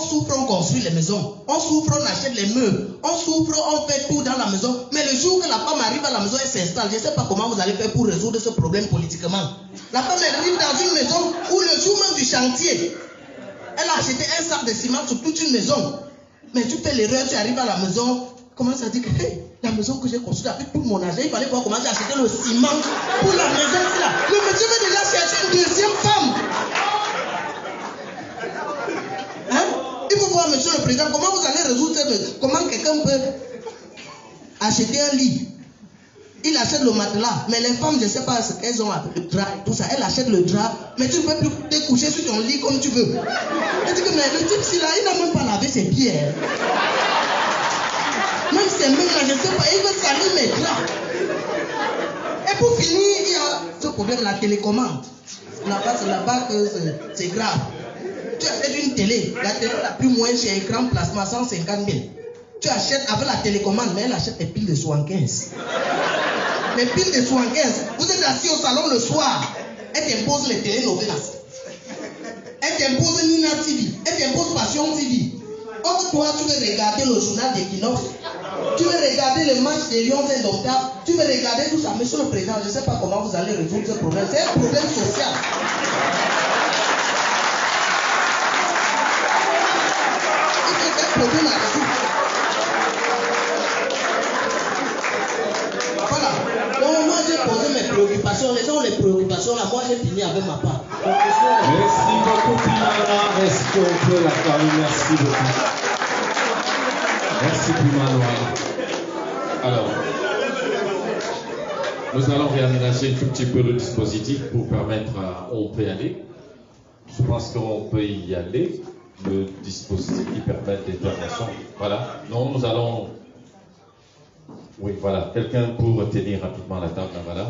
souffre, on construit les maisons. On souffre, on achète les meubles. On souffre, on fait tout dans la maison. Mais le jour que la femme arrive à la maison, elle s'installe. Je ne sais pas comment vous allez faire pour résoudre ce problème politiquement. La femme arrive dans une maison où le jour même du chantier, elle a acheté un sac de ciment sur toute une maison. Mais tu fais l'erreur, tu arrives à la maison, commence à dire que hey, la maison que j'ai construite avec tout mon argent, il fallait voir comment j'ai acheté le ciment pour la maison. Là. Le monsieur veut déjà chercher une deuxième femme. Hein? Il faut voir, monsieur le président, comment vous allez résoudre cette... Comment quelqu'un peut acheter un lit? Il achète le matelas, mais les femmes, je ne sais pas ce qu'elles ont avec le drap et tout ça. Elles achètent le drap, mais tu ne peux plus te coucher sur ton lit comme tu veux. Elle dit que mais le type, là, il n'a même pas lavé ses pieds. Même ces mains-là, je ne sais pas, il veut salir mes draps. Et pour finir, il y a ce problème, la télécommande. Là-bas, c'est là-bas que c'est grave. Tu achètes une télé, la télé la plus moins chère, écran plasma, 150 000. Tu achètes avec la télécommande, mais elle achète des piles de 75. Les piles de 75, vous êtes assis au salon le soir, elle t'impose les télénovelas. Elle t'impose Nina TV, elle t'impose Passion TV. Or, toi, tu veux regarder le journal d'Equinox, tu veux regarder le match des Lions indomptables, tu veux regarder tout ça. Monsieur le Président, je ne sais pas comment vous allez résoudre ce problème. C'est un problème social. Il faut un problème à résoudre. Voilà. Donc, moi, j'ai posé mes préoccupations. Les gens ont les préoccupations. Là, moi, j'ai fini avec ma part. Merci beaucoup, Pimana. Est-ce qu'on peut l'accorder? Merci beaucoup. Merci, Pimana. Alors, nous allons réaménager un tout petit peu le dispositif pour permettre on peut y aller. Je pense qu'on peut y aller. Le dispositif qui permet l'intervention. Voilà. Non, nous allons. Oui, voilà. Quelqu'un pour tenir rapidement la table, là, voilà.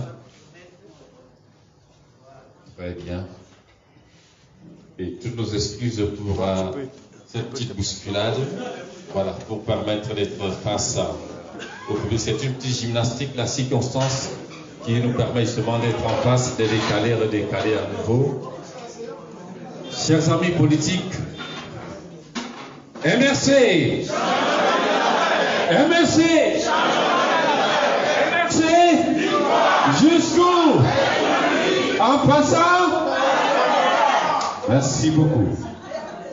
Très bien. Et toutes nos excuses pour cette petite bousculade. Voilà, pour permettre d'être face au public. C'est une petite gymnastique, la circonstance qui nous permet justement d'être en face, de décaler, redécaler à nouveau. Chers amis politiques, MRC, MRC, MRC, jusqu'où? En passant? Merci beaucoup.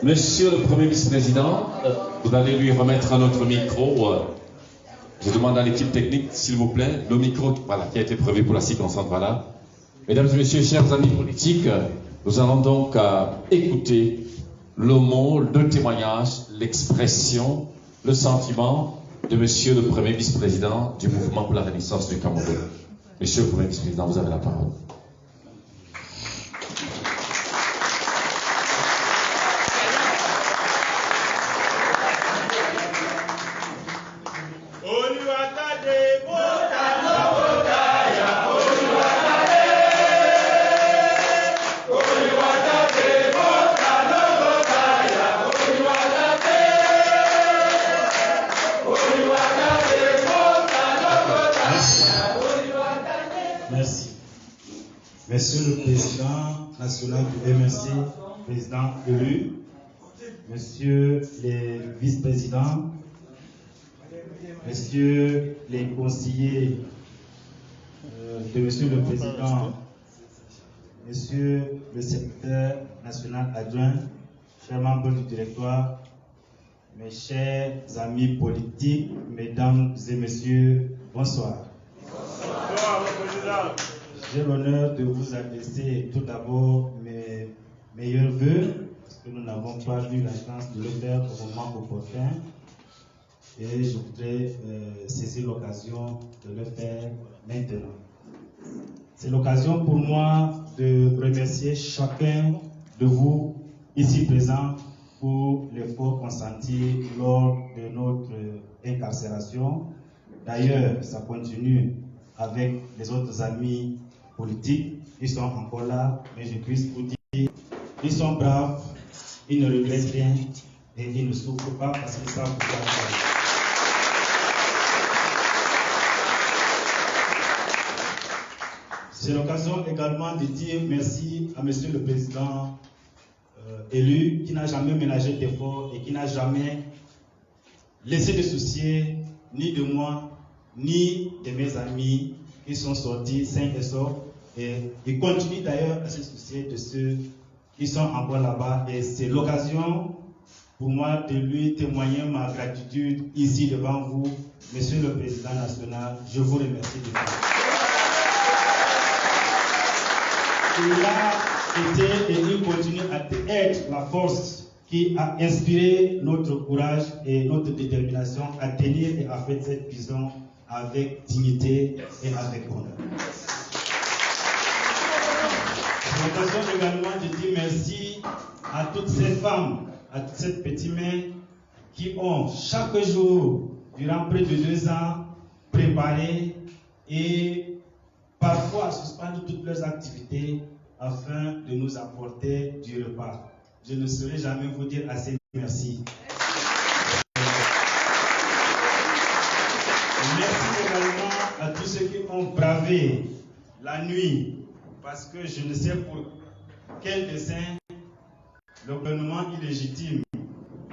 Monsieur le Premier vice-président, vous allez lui remettre notre micro. Je demande à l'équipe technique, s'il vous plaît, le micro voilà, qui a été prévu pour la circonstance. Voilà. Mesdames et messieurs, chers amis politiques, nous allons donc écouter le mot, le témoignage, l'expression, le sentiment de monsieur le Premier vice-président du mouvement pour la Renaissance du Cameroun. Monsieur le Premier vice-président, vous avez la parole. Monsieur le Président national du MRC, Président élu, Monsieur les vice-présidents, Messieurs les conseillers de Monsieur le Président, Monsieur le secrétaire national adjoint, chers membres du directoire, mes chers amis politiques, Mesdames et Messieurs, bonsoir. Bonsoir, Président. J'ai l'honneur de vous adresser tout d'abord mes meilleurs vœux, parce que nous n'avons pas eu la chance de le faire au moment opportun. Et je voudrais saisir l'occasion de le faire maintenant. C'est l'occasion pour moi de remercier chacun de vous ici présents pour l'effort consenti lors de notre incarcération. D'ailleurs, ça continue avec les autres amis politiques. Ils sont encore là, mais je puisse vous dire, ils sont braves, ils ne regrettent rien et ils ne souffrent pas parce qu'ils savent pouvoir faire. C'est l'occasion également de dire merci à Monsieur le Président élu qui n'a jamais ménagé d'efforts et qui n'a jamais laissé de soucier ni de moi, ni de mes amis qui sont sortis sains et saufs. Et il continue d'ailleurs à se soucier de ceux qui sont encore là-bas. Et c'est l'occasion pour moi de lui témoigner ma gratitude ici devant vous, Monsieur le Président national. Je vous remercie de tout. Il a été et il continue à être la force qui a inspiré notre courage et notre détermination à tenir et à faire cette prison avec dignité et avec honneur. C'est l'occasion également de dire merci à toutes ces femmes, à toutes ces petites mains qui ont chaque jour durant près de 2 ans, préparer et parfois suspendre toutes leurs activités afin de nous apporter du repas. Je ne saurais jamais vous dire assez merci. Merci également à tous ceux qui ont bravé la nuit, parce que je ne sais pour quel dessein le gouvernement illégitime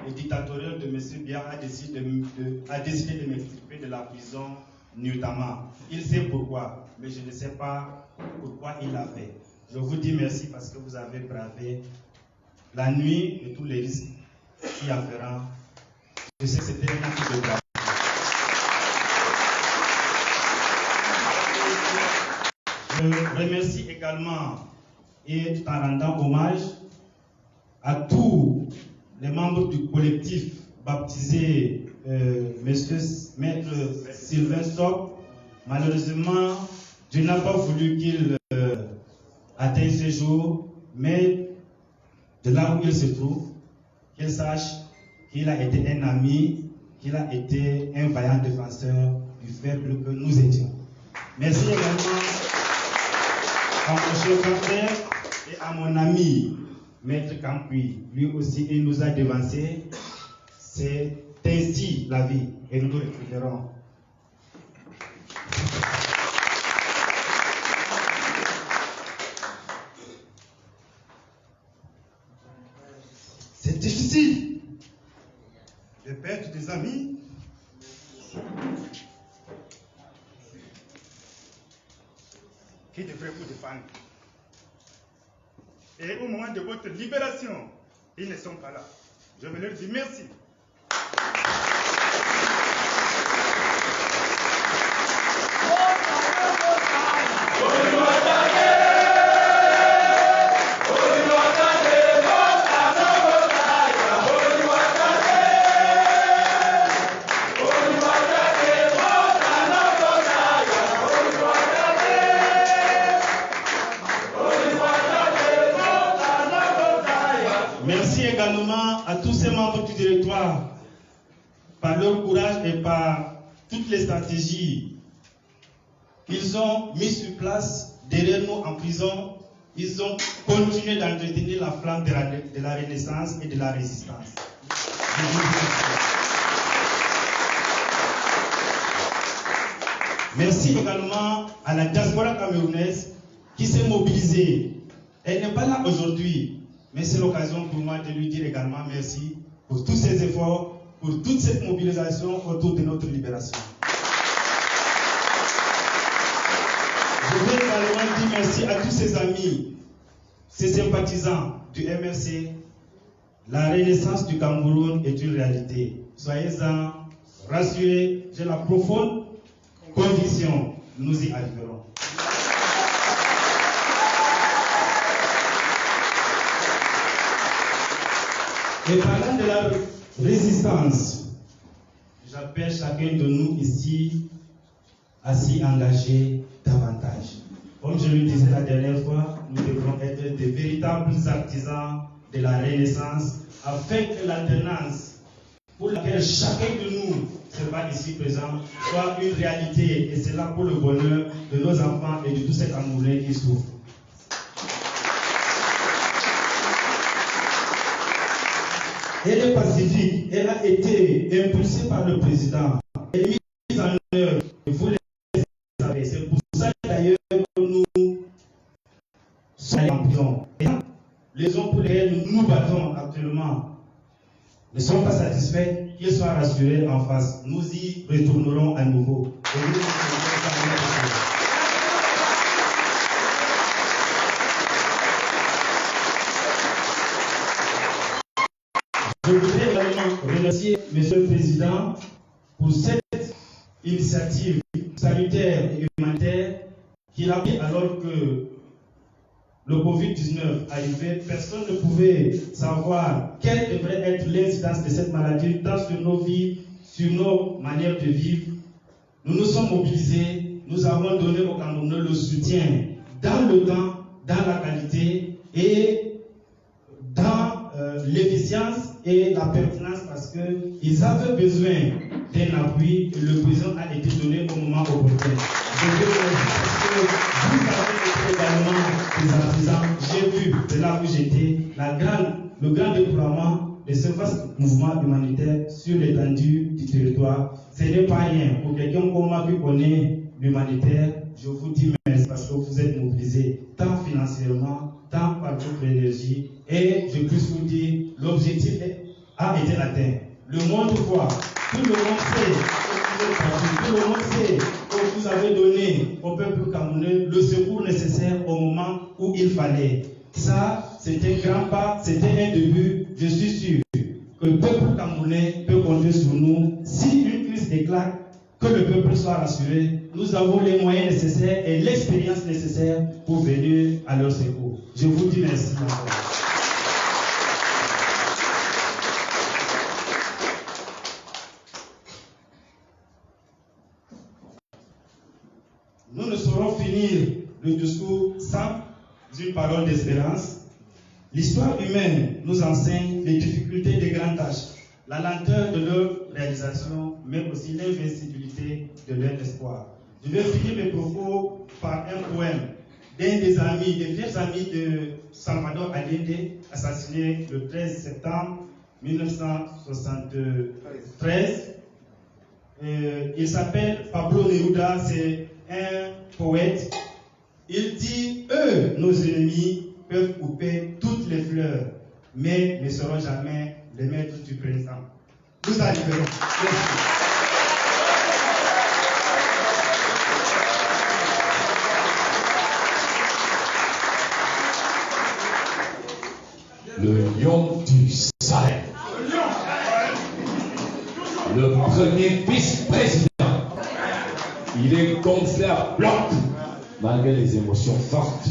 et dictatorial de M. Biya a décidé de m'extirper de la prison notamment. Il sait pourquoi, mais je ne sais pas pourquoi il l'a fait. Je vous dis merci parce que vous avez bravé la nuit et tous les risques qui afférents. Je sais que c'était un acte de bravoure. Je remercie également et tout en rendant hommage à tous les membres du collectif baptisé Maître Sylvain Stock. Malheureusement, Dieu n'a pas voulu qu'il atteigne ce jour, mais de là où il se trouve, qu'il sache qu'il a été un ami, qu'il a été un vaillant défenseur du faible que nous étions. Merci également à mon cher frère et à mon ami, Maître Campui. Lui aussi, il nous a devancés. C'est ainsi la vie et nous nous retrouverons. C'est difficile de perdre des amis. Qui devraient vous défendre. Et au moment de votre libération, ils ne sont pas là. Je veux leur dire merci. Merci également à tous ces membres du directoire, par leur courage et par toutes les stratégies qu'ils ont mis sur place derrière nous en prison. Ils ont continué d'entretenir la flamme de la renaissance et de la résistance. Merci également à la diaspora camerounaise qui s'est mobilisée. Elle n'est pas là aujourd'hui, mais c'est l'occasion pour moi de lui dire également merci pour tous ces efforts, pour toute cette mobilisation autour de notre libération. Je veux également dire merci à tous ces amis, ces sympathisants du MRC. La renaissance du Cameroun est une réalité. Soyez-en rassurés, j'ai la profonde conviction, nous y arriverons. Et parlant de la résistance, j'appelle chacun de nous ici à s'y engager davantage. Comme je le disais la dernière fois, nous devrons être de véritables artisans de la renaissance afin que l'alternance pour laquelle chacun de nous sera ici présent soit une réalité, et c'est là pour le bonheur de nos enfants et de tous ces Camerounais qui souffrent. Elle est pacifique, elle a été impulsée par le président, elle est mise en œuvre, et vous le savez, c'est pour ça d'ailleurs que nous sommes en prison. Les hommes pour lesquels nous nous battons actuellement ne sont pas satisfaits, qu'ils soient rassurés en face. Nous y retournerons à nouveau. Et nous Je voudrais également remercier M. le Président pour cette initiative sanitaire et humanitaire qu'il a pris alors que le Covid-19 arrivait. Personne ne pouvait savoir quelle devrait être l'incidence de cette maladie tant sur nos vies, sur nos manières de vivre. Nous nous sommes mobilisés, nous avons donné aux Camerounais le soutien dans le temps, dans la qualité et dans l'efficience et la pertinence, parce qu'ils avaient besoin d'un appui et le président a été donné au moment opportun. Je veux dire que vous avez été également des artisans. J'ai vu, c'est là où j'étais, le grand déploiement des vastes mouvements humanitaires sur l'étendue du territoire. Ce n'est pas rien. Pour quelqu'un comme moi qui connaît l'humanitaire, je vous dis merci parce que vous êtes mobilisés tant financièrement, tant par votre énergie. Et je peux vous dire, l'objectif a été atteint. Le monde voit, tout le monde sait, tout le monde sait que vous avez donné au peuple camerounais le secours nécessaire au moment où il fallait. Ça, c'était un grand pas, c'était un début. Je suis sûr que le peuple camerounais peut compter sur nous. Si une crise éclate, que le peuple soit rassuré. Nous avons les moyens nécessaires et l'expérience nécessaire pour venir à leur secours. Je vous dis merci encore. Nous ne saurons finir le discours sans une parole d'espérance. L'histoire humaine nous enseigne les difficultés des grandes tâches, la lenteur de leur réalisation, mais aussi l'invincibilité de leur espoir. Je vais finir mes propos par un poème d'un des vieux amis de Salvador Allende, assassiné le 13 septembre 1973. Il s'appelle Pablo Neruda, c'est un poète. Il dit, eux, nos ennemis, peuvent couper toutes les fleurs, mais ne seront jamais les maîtres du présent. Nous arriverons. Le lion du Sahel. Le premier vice-président. Il est gonflé à bloc. Malgré les émotions fortes,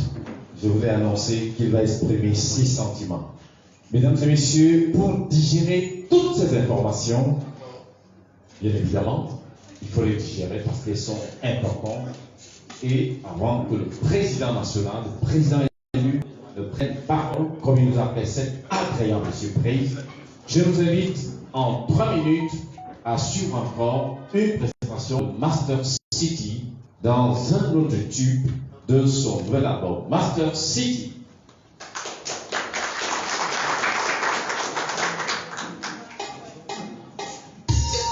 je voudrais annoncer qu'il va exprimer 6 sentiments. Mesdames et messieurs, pour digérer toutes ces informations, bien évidemment, il faut les digérer parce qu'elles sont importantes. Et avant que le président national, le président élu, ne prenne parole, comme il nous a fait cet agréant monsieur Président, je vous invite en 3 minutes à suivre encore une présentation de Master City dans un autre tube de son nouvel album, Master City.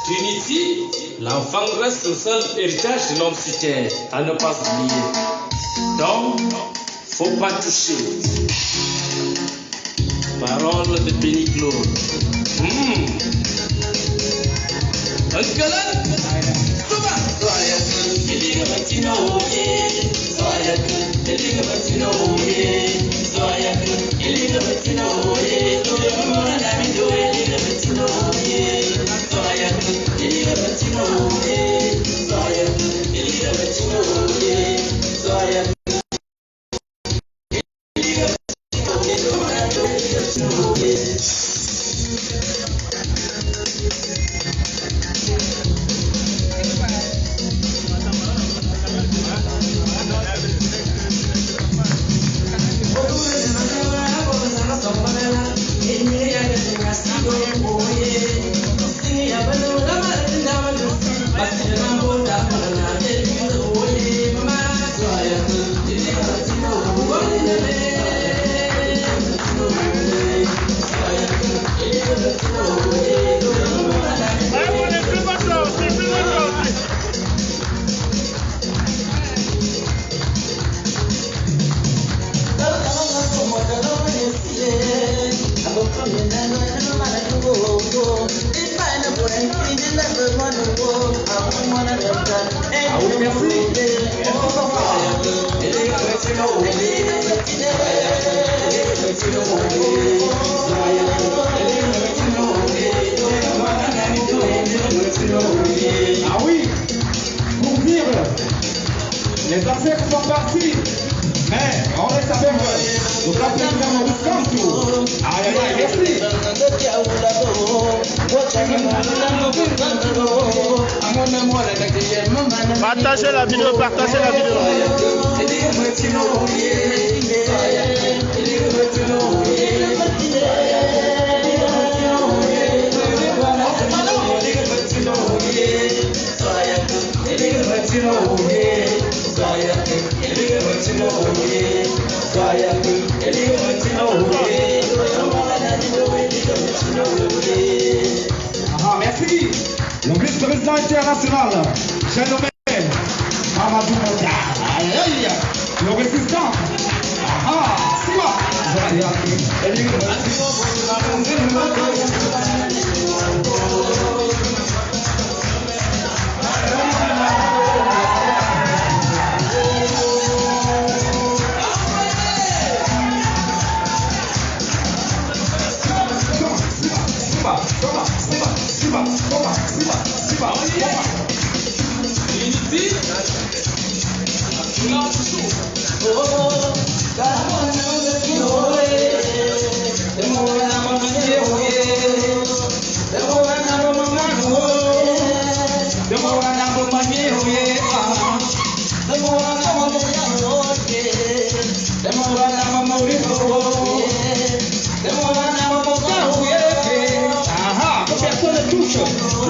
Trinity, l'enfant reste le seul héritage de l'homme sur terre à ne pas oublier. Donc, faut pas toucher. Parole de Benny Claude. Un squelette. Ah oui, pour vivre, les ancêtres sont partis, mais on reste avec eux. Donc là, président du Kantou. Aïe, aïe, aïe, merci. Partagez la vidéo, partagez la vidéo. Yeah. Merci. Le vice-président international, j'ai nommé Mamadou Mouda. Le résistant.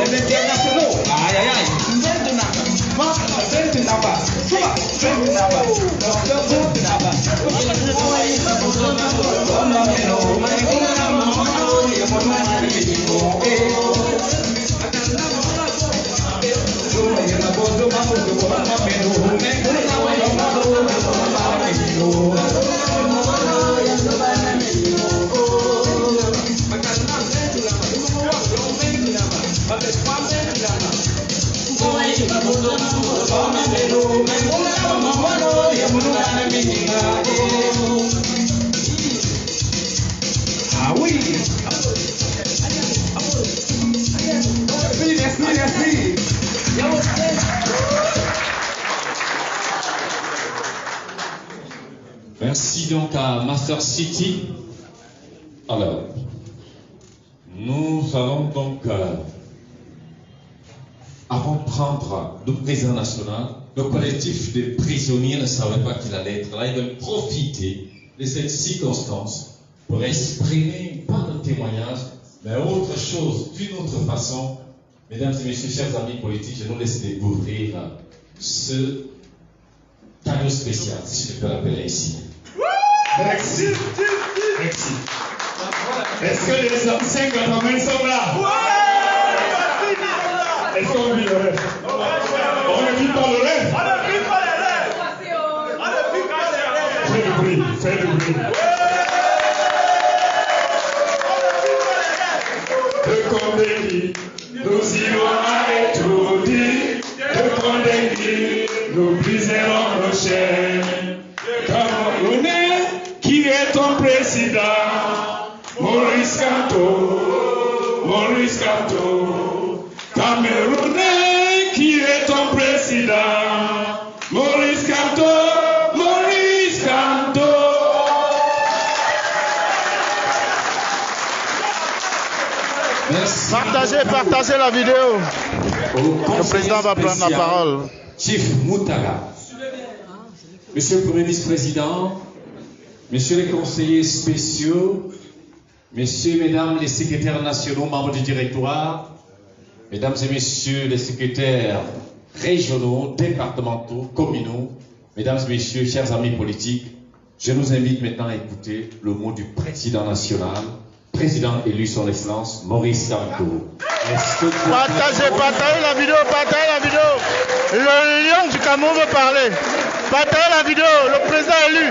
Les internationaux, aïe aïe aïe, ah oui. Merci. Merci donc à Master City. Alors, nous allons donc, avant de prendre le président national, le collectif des prisonniers ne savait pas qu'il allait être là. Ils veulent profiter de cette circonstance pour exprimer, pas de témoignage, mais autre chose, d'une autre façon. Mesdames et messieurs, chers amis politiques, je nous laisse découvrir ce cadeau spécial, si je peux l'appeler ici. Merci. Est-ce que les anciens gouvernements sont là? Est-ce qu'on vit le rêve? On ne vit pas le rêve. Fais le bruit. De Condé, nous irons à étourdir. De Condé, nous briserons nos chaînes. Camerounais, qui est ton président? Maurice Kamto. Camerounais, qui est ton président? Maurice Kamto. Partagez la vidéo. Le président va prendre la parole. Chief Moutaga. Monsieur le Premier vice-président, messieurs les conseillers spéciaux, messieurs et mesdames les secrétaires nationaux, membres du directoire, mesdames et messieurs les secrétaires régionaux, départementaux, communaux, mesdames et messieurs, chers amis politiques, je nous invite maintenant à écouter le mot du président national, président élu son excellence, Maurice Kamto. Partagez la vidéo. Le lion du Cameroun veut parler. Partagez la vidéo, le président élu.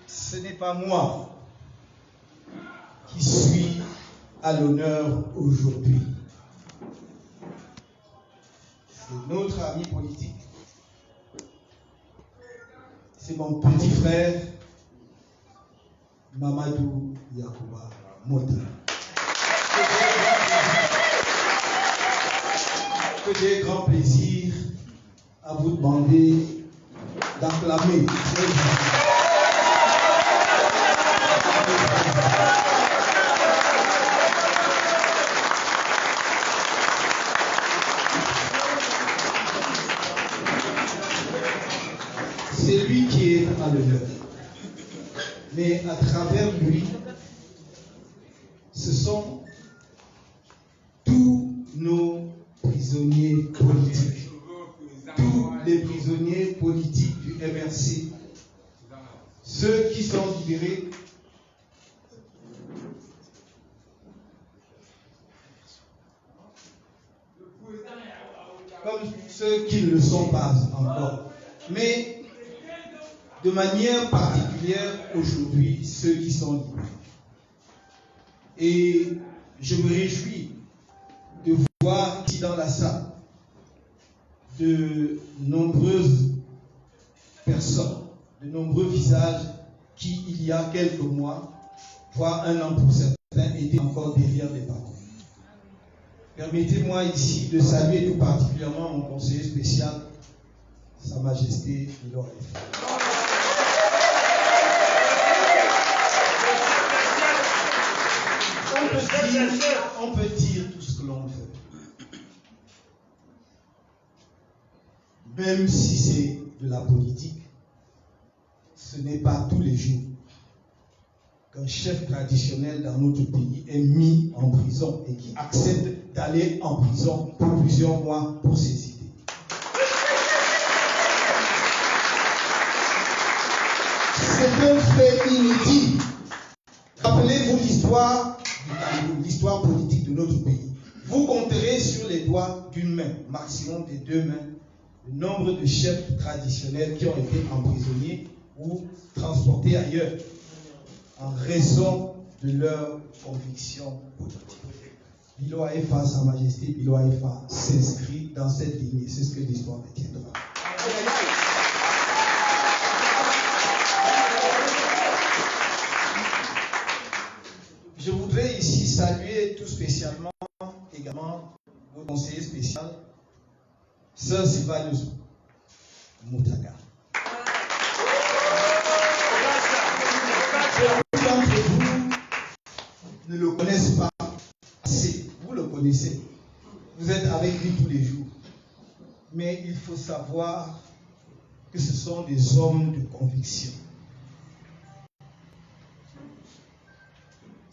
Ce n'est pas moi qui suis à l'honneur aujourd'hui. de notre ami politique. C'est mon petit frère, Mamadou Yacouba Mota. Que j'ai grand plaisir à vous demander d'acclamer. C'est lui qui est à l'honneur. Mais à travers lui, ce sont tous nos prisonniers politiques. Tous les prisonniers politiques du MRC. Ceux qui sont libérés. Comme ceux qui ne le sont pas encore. Mais de manière particulière aujourd'hui, ceux qui sont libres. Et je me réjouis de voir ici dans la salle de nombreuses personnes, de nombreux visages qui, il y a quelques mois, voire un an pour certains, étaient encore derrière les barreaux. Permettez-moi ici de saluer tout particulièrement mon conseiller spécial, Sa Majesté Milord. On peut dire tout ce que l'on veut. Même si c'est de la politique, ce n'est pas tous les jours qu'un chef traditionnel dans notre pays est mis en prison et qui accepte d'aller en prison pour plusieurs mois pour ses idées. C'est un fait inédit. Rappelez-vous l'histoire politique de notre pays. Vous compterez sur les doigts d'une main, maximum des deux mains, le nombre de chefs traditionnels qui ont été emprisonnés ou transportés ailleurs en raison de leurs convictions politiques. Bilo Aefa, Sa Majesté Bilo Aefa s'inscrit dans cette lignée. C'est ce que l'histoire retiendra. Je voudrais ici saluer tout spécialement également votre conseiller spécial, Sœur Sylvanus Moutaga. Beaucoup d'entre vous ne le connaissent pas assez. Vous le connaissez. Vous êtes avec lui tous les jours. Mais il faut savoir que ce sont des hommes de conviction.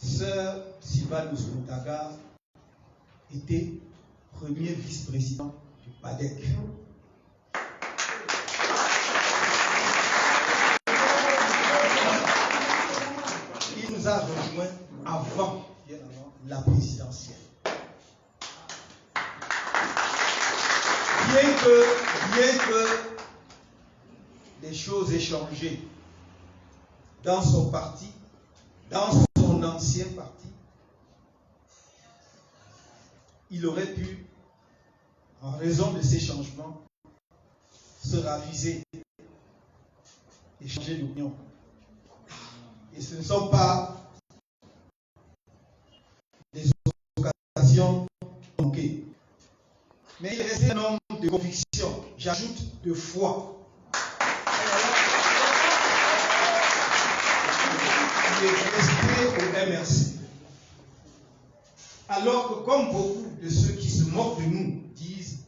Sœur Sylvanus Moutaga était premier vice-président du PADEC. Il nous a rejoints bien avant la présidentielle. Bien que les choses aient changé dans son parti, dans son ancien parti, il aurait pu, en raison de ces changements, se raviser et changer d'opinion. Et ce ne sont pas des occasions manquées. Mais il restait un homme de conviction, j'ajoute de foi. Il est resté au MRC. Alors que comme beaucoup de ceux qui se moquent de nous disent,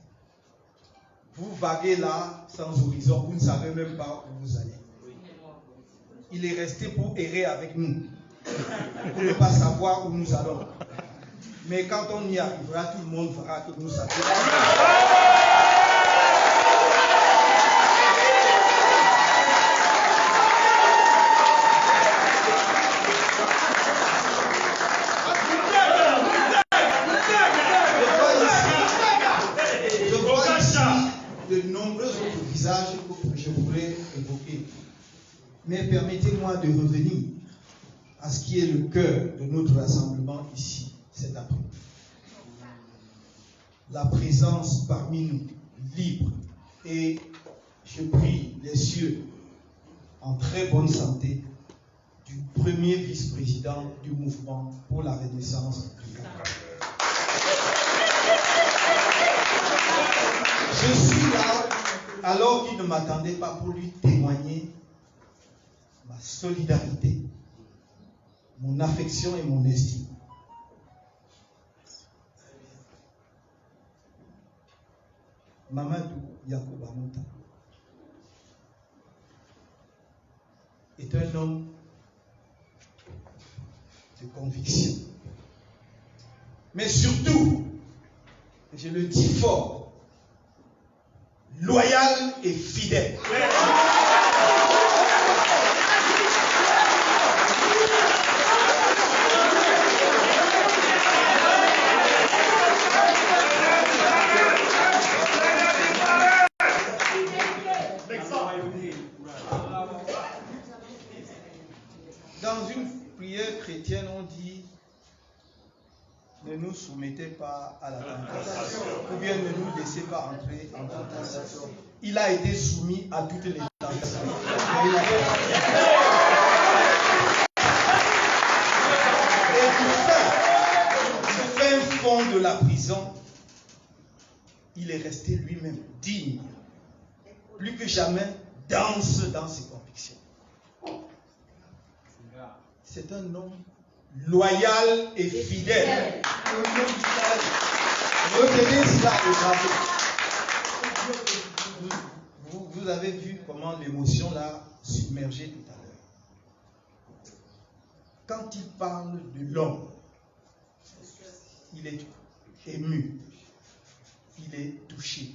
vous vaguez là sans horizon, vous ne savez même pas où vous allez. Il est resté pour errer avec nous, pour ne pas savoir où nous allons. Mais quand on y arrivera, tout le monde verra que nous savons. Je vois ici de nombreux autres visages que je voudrais évoquer. Mais permettez-moi de revenir à ce qui est le cœur de notre rassemblement ici cet après-midi. La présence parmi nous, libre. Et je prie les cieux en très bonne santé du premier vice-président du mouvement pour la renaissance du Cameroun. Je suis là alors qu'il ne m'attendait pas pour lui témoigner ma solidarité, mon affection et mon estime. Mamadou Yakuba Mouta est un homme de conviction. Mais surtout, je le dis fort, loyal et fidèle. Dans une prière chrétienne, on dit ne nous soumettez pas à la tentation, ou bien ne nous laissez pas entrer en tentation. Il a été soumis à toutes les tentations. Et du fin fond de la prison, il est resté lui-même digne. Plus que jamais, danse dans ses convictions. C'est un homme loyal et fidèle. Retenez cela au gravé. Vous avez vu comment l'émotion l'a submergé tout à l'heure. Quand il parle de l'homme, il est ému, il est touché.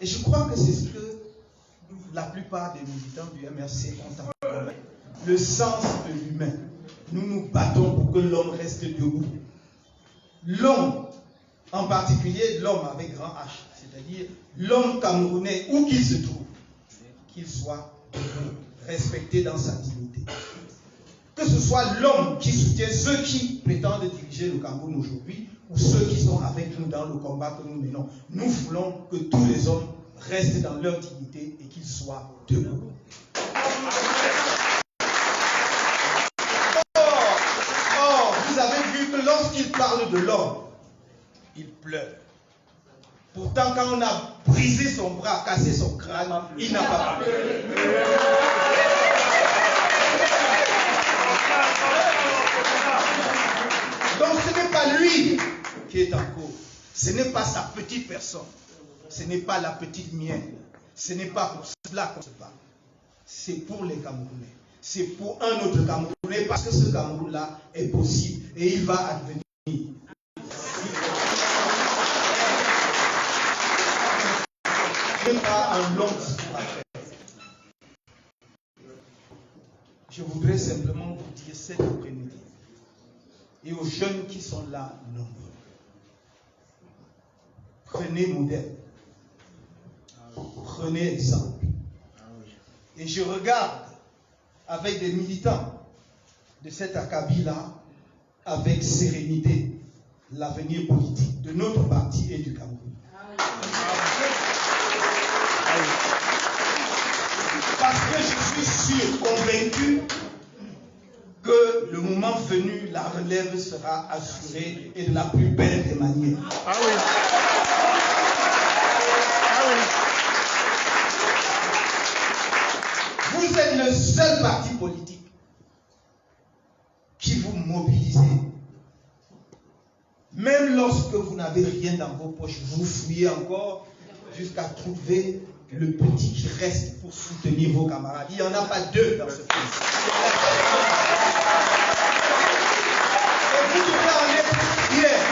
Et je crois que c'est ce que la plupart des militants du MRC ont entendu. Le sens de l'humain. Nous nous battons pour que l'homme reste debout. L'homme, en particulier l'homme avec grand H, c'est-à-dire l'homme camerounais, où qu'il se trouve, qu'il soit debout, respecté dans sa dignité. Que ce soit l'homme qui soutient ceux qui prétendent diriger le Cameroun aujourd'hui, ou ceux qui sont avec nous dans le combat que nous menons. Nous voulons que tous les hommes restent dans leur dignité et qu'ils soient debout. Vous avez vu que lorsqu'il parle de l'homme, il pleure. Pourtant, quand on a brisé son bras, cassé son crâne, il n'a pas pleuré. Donc ce n'est pas lui qui est en cause. Ce n'est pas sa petite personne. Ce n'est pas la petite mienne. Ce n'est pas pour cela qu'on se bat. C'est pour les Camerounais. C'est pour un autre Camerounais parce que ce Cameroun-là est possible et il va advenir. Je n'ai pas un long discours à faire. Je voudrais simplement vous dire cet après-midi et aux jeunes qui sont là nombreux. Prenez modèle. Prenez exemple. Et je regarde avec des militants de cet acabit-là, avec sérénité, l'avenir politique de notre parti et du Cameroun. Parce que je suis sûr, convaincu, que le moment venu, la relève sera assurée et de la plus belle des manières. Ah oui. Ah oui. Vous êtes le seul parti politique qui vous mobilisez. Même lorsque vous n'avez rien dans vos poches, vous fouillez encore jusqu'à trouver le petit qui reste pour soutenir vos camarades. Il n'y en a pas deux dans ce pays. Et vous devez en être fiers.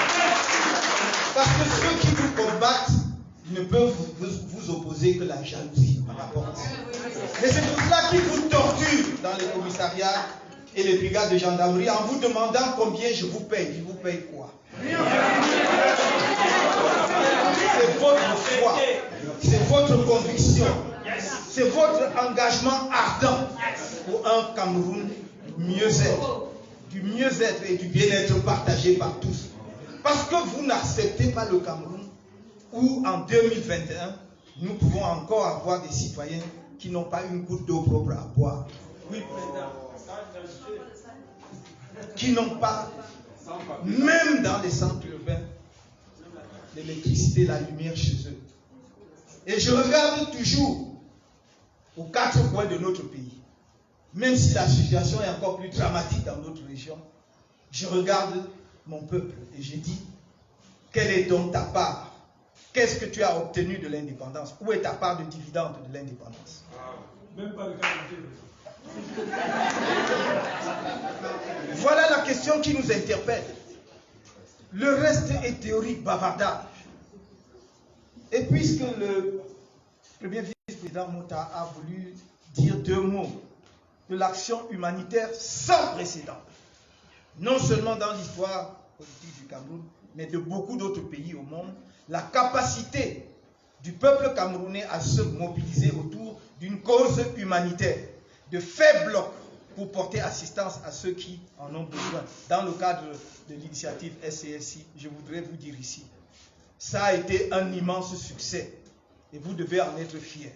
Parce que ceux qui vous combattent ne peuvent vous opposer que la jalousie par rapport à ça. Mais c'est pour cela qu'ils vous torturent dans les commissariats et les brigades de gendarmerie en vous demandant combien je vous paye. Je vous paye quoi? C'est votre foi, c'est votre conviction, c'est votre engagement ardent pour un Cameroun mieux-être, du mieux-être et du bien-être partagé par tous. Parce que vous n'acceptez pas le Cameroun où en 2021, nous pouvons encore avoir des citoyens qui n'ont pas une goutte d'eau propre à boire. Oui, président. Qui n'ont pas, même dans les centres urbains, l'électricité, la lumière chez eux. Et je regarde toujours aux quatre coins de notre pays. Même si la situation est encore plus dramatique dans notre région, je regarde mon peuple et je dis, quelle est donc ta part? Qu'est-ce que tu as obtenu de l'indépendance? Où est ta part de dividende de l'indépendance? Même pas le cas. Voilà la question qui nous interpelle. Le reste est théorique, bavardage. Et puisque le premier vice-président Mouta a voulu dire deux mots de l'action humanitaire sans précédent, non seulement dans l'histoire politique du Cameroun, mais de beaucoup d'autres pays au monde, la capacité du peuple camerounais à se mobiliser autour d'une cause humanitaire, de faire bloc pour porter assistance à ceux qui en ont besoin. Dans le cadre de l'initiative SCSI, je voudrais vous dire ici, ça a été un immense succès et vous devez en être fiers.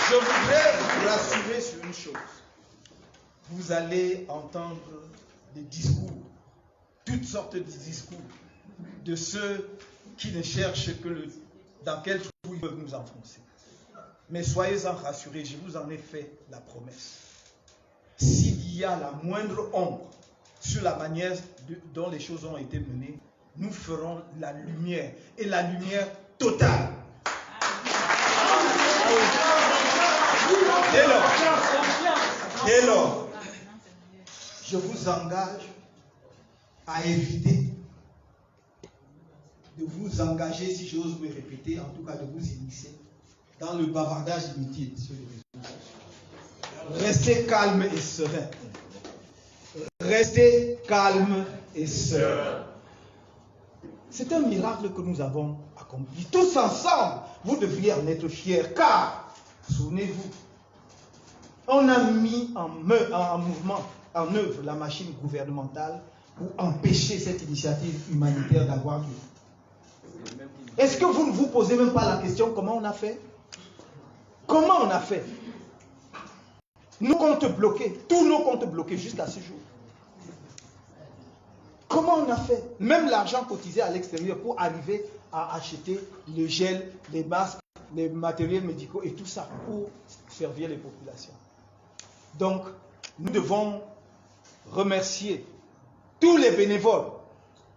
Je voudrais vous rassurer sur une chose. Vous allez entendre des discours, toutes sortes de discours, de ceux qui ne cherchent que dans quel trou ils peuvent nous enfoncer. Mais soyez-en rassurés, je vous en ai fait la promesse. S'il y a la moindre ombre sur la manière dont les choses ont été menées, nous ferons la lumière, et la lumière totale. Dès lors, je vous engage à éviter de vous engager, si j'ose me répéter, en tout cas de vous initier dans le bavardage inutile sur les réseaux sociaux. Restez calme et serein. Restez calme et serein. C'est un miracle que nous avons accompli. Tous ensemble, vous devriez en être fiers, car, souvenez-vous, on a mis en mouvement, en œuvre la machine gouvernementale pour empêcher cette initiative humanitaire d'avoir lieu. Est-ce que vous ne vous posez même pas la question comment on a fait? Comment on a fait? Nos comptes bloqués, tous nos comptes bloqués jusqu'à ce jour. Comment on a fait? Même l'argent cotisé à l'extérieur pour arriver à acheter le gel, les masques, les matériels médicaux et tout ça pour servir les populations. Donc, nous devons remercier tous les bénévoles,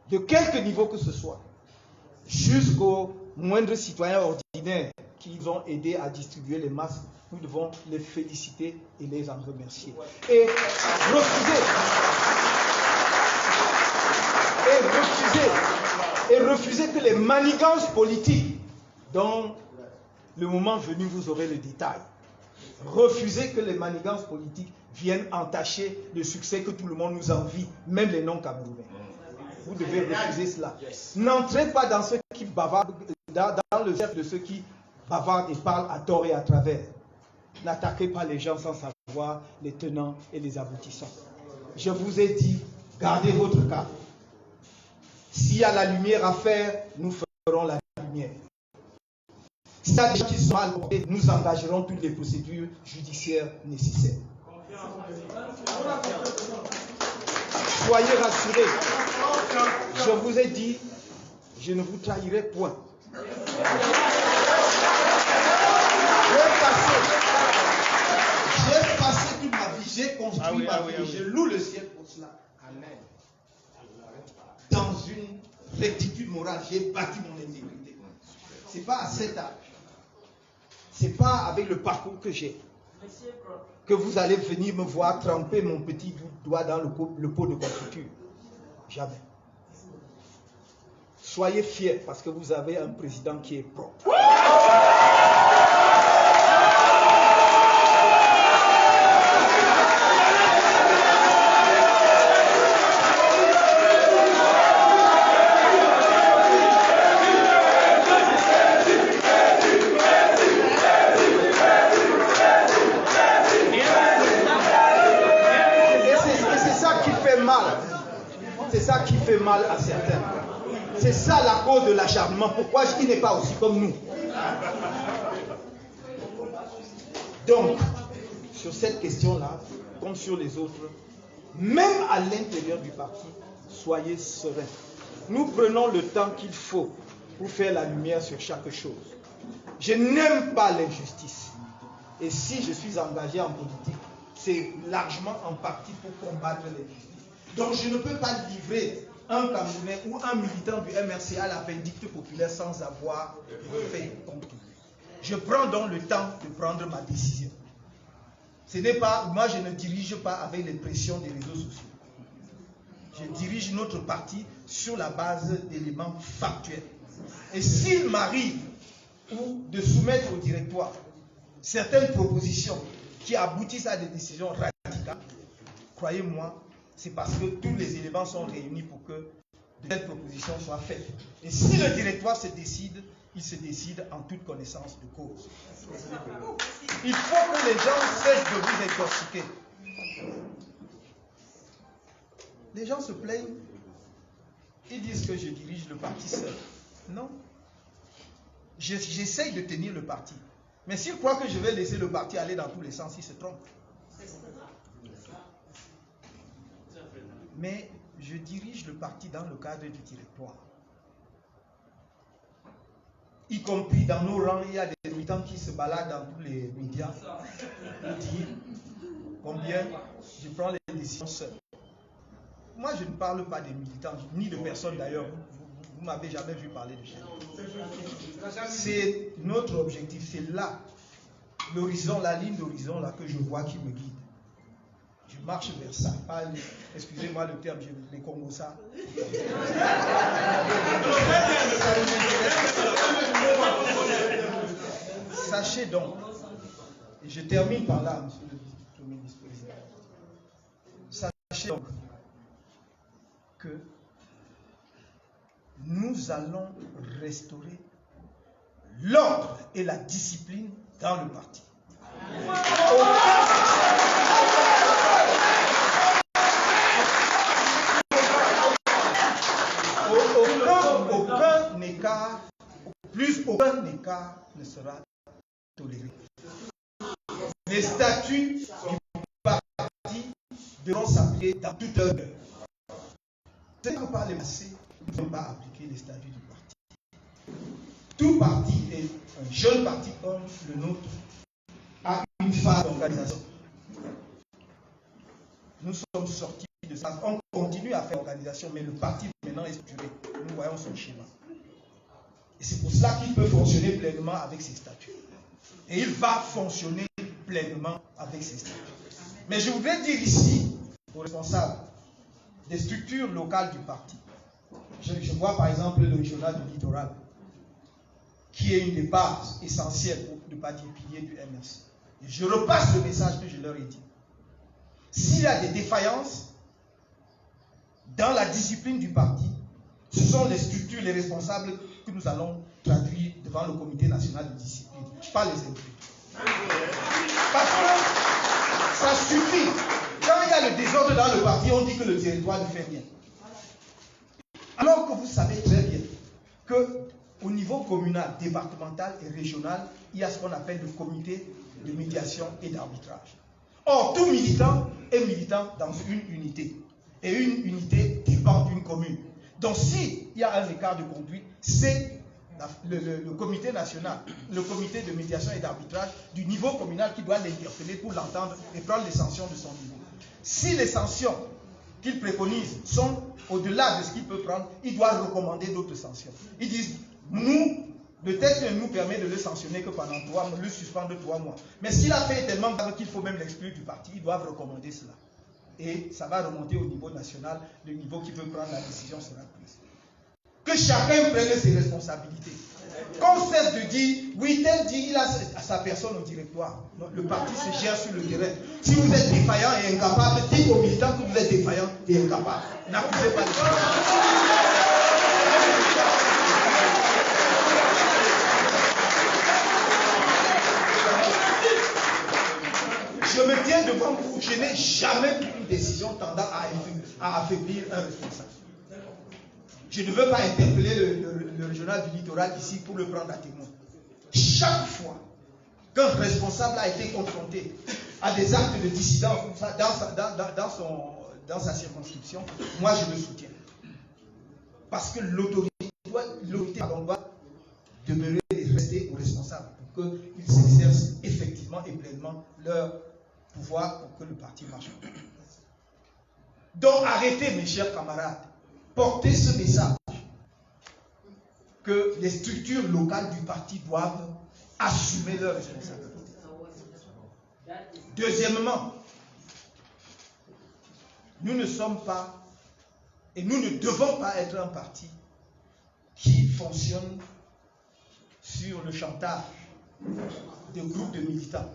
de quelque niveau que ce soit, jusqu'aux moindres citoyens ordinaires qui nous ont aidés à distribuer les masques. Nous devons les féliciter et les en remercier. Et refuser que les manigances politiques, dont le moment venu vous aurez le détail, refuser que les manigances politiques viennent entacher le succès que tout le monde nous envie, même les non-camerounais. Vous devez refuser cela. N'entrez pas dans ceux qui bavardent, dans le cercle de ceux qui bavardent et parlent à tort et à travers. N'attaquez pas les gens sans savoir les tenants et les aboutissants. Je vous ai dit, gardez votre calme. S'il y a la lumière à faire, nous ferons la lumière. S'il y a des gens qui sont mal portés, nous engagerons toutes les procédures judiciaires nécessaires. Soyez rassurés. Je vous ai dit, je ne vous trahirai point. J'ai passé toute ma vie, j'ai construit ma vie, je loue le ciel pour cela. Amen. Dans une rectitude morale, j'ai bâti mon intégrité. Ce n'est pas à cet âge, ce n'est pas avec le parcours que j'ai, que vous allez venir me voir tremper mon petit doigt dans le pot de confiture. Jamais. Soyez fiers parce que vous avez un président qui est propre. C'est ça qui fait mal à certains. C'est ça la cause de l'acharnement. Pourquoi il n'est pas aussi comme nous? Donc, sur cette question-là, comme sur les autres, même à l'intérieur du parti, soyez sereins. Nous prenons le temps qu'il faut pour faire la lumière sur chaque chose. Je n'aime pas l'injustice. Et si je suis engagé en politique, c'est largement en partie pour combattre l'injustice. Donc je ne peux pas livrer un Camerounais ou un militant du MRC à la vindicte populaire sans avoir fait compte. Je prends donc le temps de prendre ma décision. Ce n'est pas, moi je ne dirige pas avec les pressions des réseaux sociaux. Je dirige notre parti sur la base d'éléments factuels. Et s'il m'arrive ou de soumettre au directoire certaines propositions qui aboutissent à des décisions radicales, croyez-moi, c'est parce que tous les éléments sont réunis pour que de telles propositions soient faites. Et si le directoire se décide, il se décide en toute connaissance de cause. Il faut que les gens cessent de vous intoxiquer. Les gens se plaignent, ils disent que je dirige le parti seul. Non. J'essaye de tenir le parti. Mais s'ils croient que je vais laisser le parti aller dans tous les sens, ils se trompent. Mais je dirige le parti dans le cadre du directoire. Y compris dans nos rangs, il y a des militants qui se baladent dans tous les médias pour dire combien je prends les décisions seul. Moi, je ne parle pas des militants, ni de personne d'ailleurs. Vous ne m'avez jamais vu parler de ça. C'est notre objectif, c'est là, l'horizon, la ligne d'horizon là que je vois qui me guide. Je marche vers ça, pas excusez-moi le terme, les Congos ça. Sachez donc, et je termine par là, monsieur le Premier vice-président. Sachez donc que nous allons restaurer l'ordre et la discipline dans le parti. Aucun écart, aucun écart ne sera toléré. Les statuts du parti devront s'appliquer dans toute heure. Ce n'est pas les massés ne vont pas appliquer les statuts du parti. Tout parti, et un jeune parti comme le nôtre, a une phase d'organisation. Nous sommes sortis de ça. On continue à faire l'organisation, mais le parti maintenant est structuré. Nous voyons son schéma. Et c'est pour cela qu'il peut fonctionner pleinement avec ses statuts. Et il va fonctionner pleinement avec ses statuts. Mais je voudrais dire ici, aux responsables des structures locales du parti, je vois par exemple le régional du littoral, qui est une des bases essentielles, pour ne pas dire pilier du MRC. Et je repasse le message que je leur ai dit. S'il y a des défaillances dans la discipline du parti, ce sont les structures, les responsables que nous allons traduire devant le comité national de discipline, pas les individus. Parce que ça suffit. Quand il y a le désordre dans le parti, on dit que le territoire ne fait rien. Alors que vous savez très bien qu'au niveau communal, départemental et régional, il y a ce qu'on appelle le comité de médiation et d'arbitrage. Or, tout militant est militant dans une unité. Et une unité dépend d'une commune. Donc, s'il y a un écart de conduite, c'est le comité national, le comité de médiation et d'arbitrage du niveau communal qui doit l'interpeller pour l'entendre et prendre les sanctions de son niveau. Si les sanctions qu'il préconise sont au-delà de ce qu'il peut prendre, il doit recommander d'autres sanctions. Ils disent, nous, le texte ne nous permet de le sanctionner que pendant 3 mois, le suspendre 3 mois. Mais s'il a fait tellement grave qu'il faut même l'exclure du parti, ils doivent recommander cela. Et ça va remonter au niveau national, le niveau qui veut prendre la décision sera prise. Que chacun prenne ses responsabilités. Qu'on cesse de dire, oui, tel dit, il a sa personne au directoire. Non, le parti se gère sur le terrain. Si vous êtes défaillant et incapable, dites aux militants que vous êtes défaillant et incapable. N'accusez pas les gens. Je me tiens devant vous, je n'ai jamais pris une décision tendant à affaiblir un responsable. Je ne veux pas interpeller le régional du littoral ici pour le prendre à témoin. Chaque fois qu'un responsable a été confronté à des actes de dissidence dans sa circonscription, moi je le soutiens. Parce que l'autorité doit demeurer et rester aux responsables pour qu'ils s'exercent effectivement et pleinement leur pouvoir pour que le parti marche. Donc arrêtez, mes chers camarades, portez ce message que les structures locales du parti doivent assumer leurs responsabilités. Deuxièmement, nous ne sommes pas et nous ne devons pas être un parti qui fonctionne sur le chantage de groupes de militants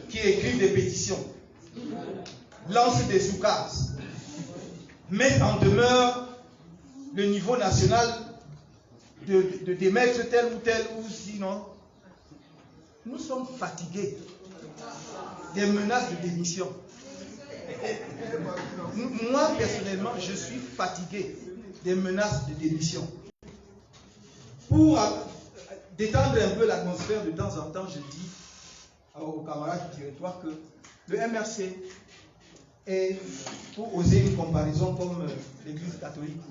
qui écrivent des pétitions, lancent des oukases, mettent en demeure le niveau national de démettre tel ou sinon. Nous sommes fatigués des menaces de démission. Moi, personnellement, je suis fatigué des menaces de démission. Pour détendre un peu l'atmosphère de temps en temps, je dis aux camarades du territoire que le MRC est, pour oser une comparaison comme l'église catholique,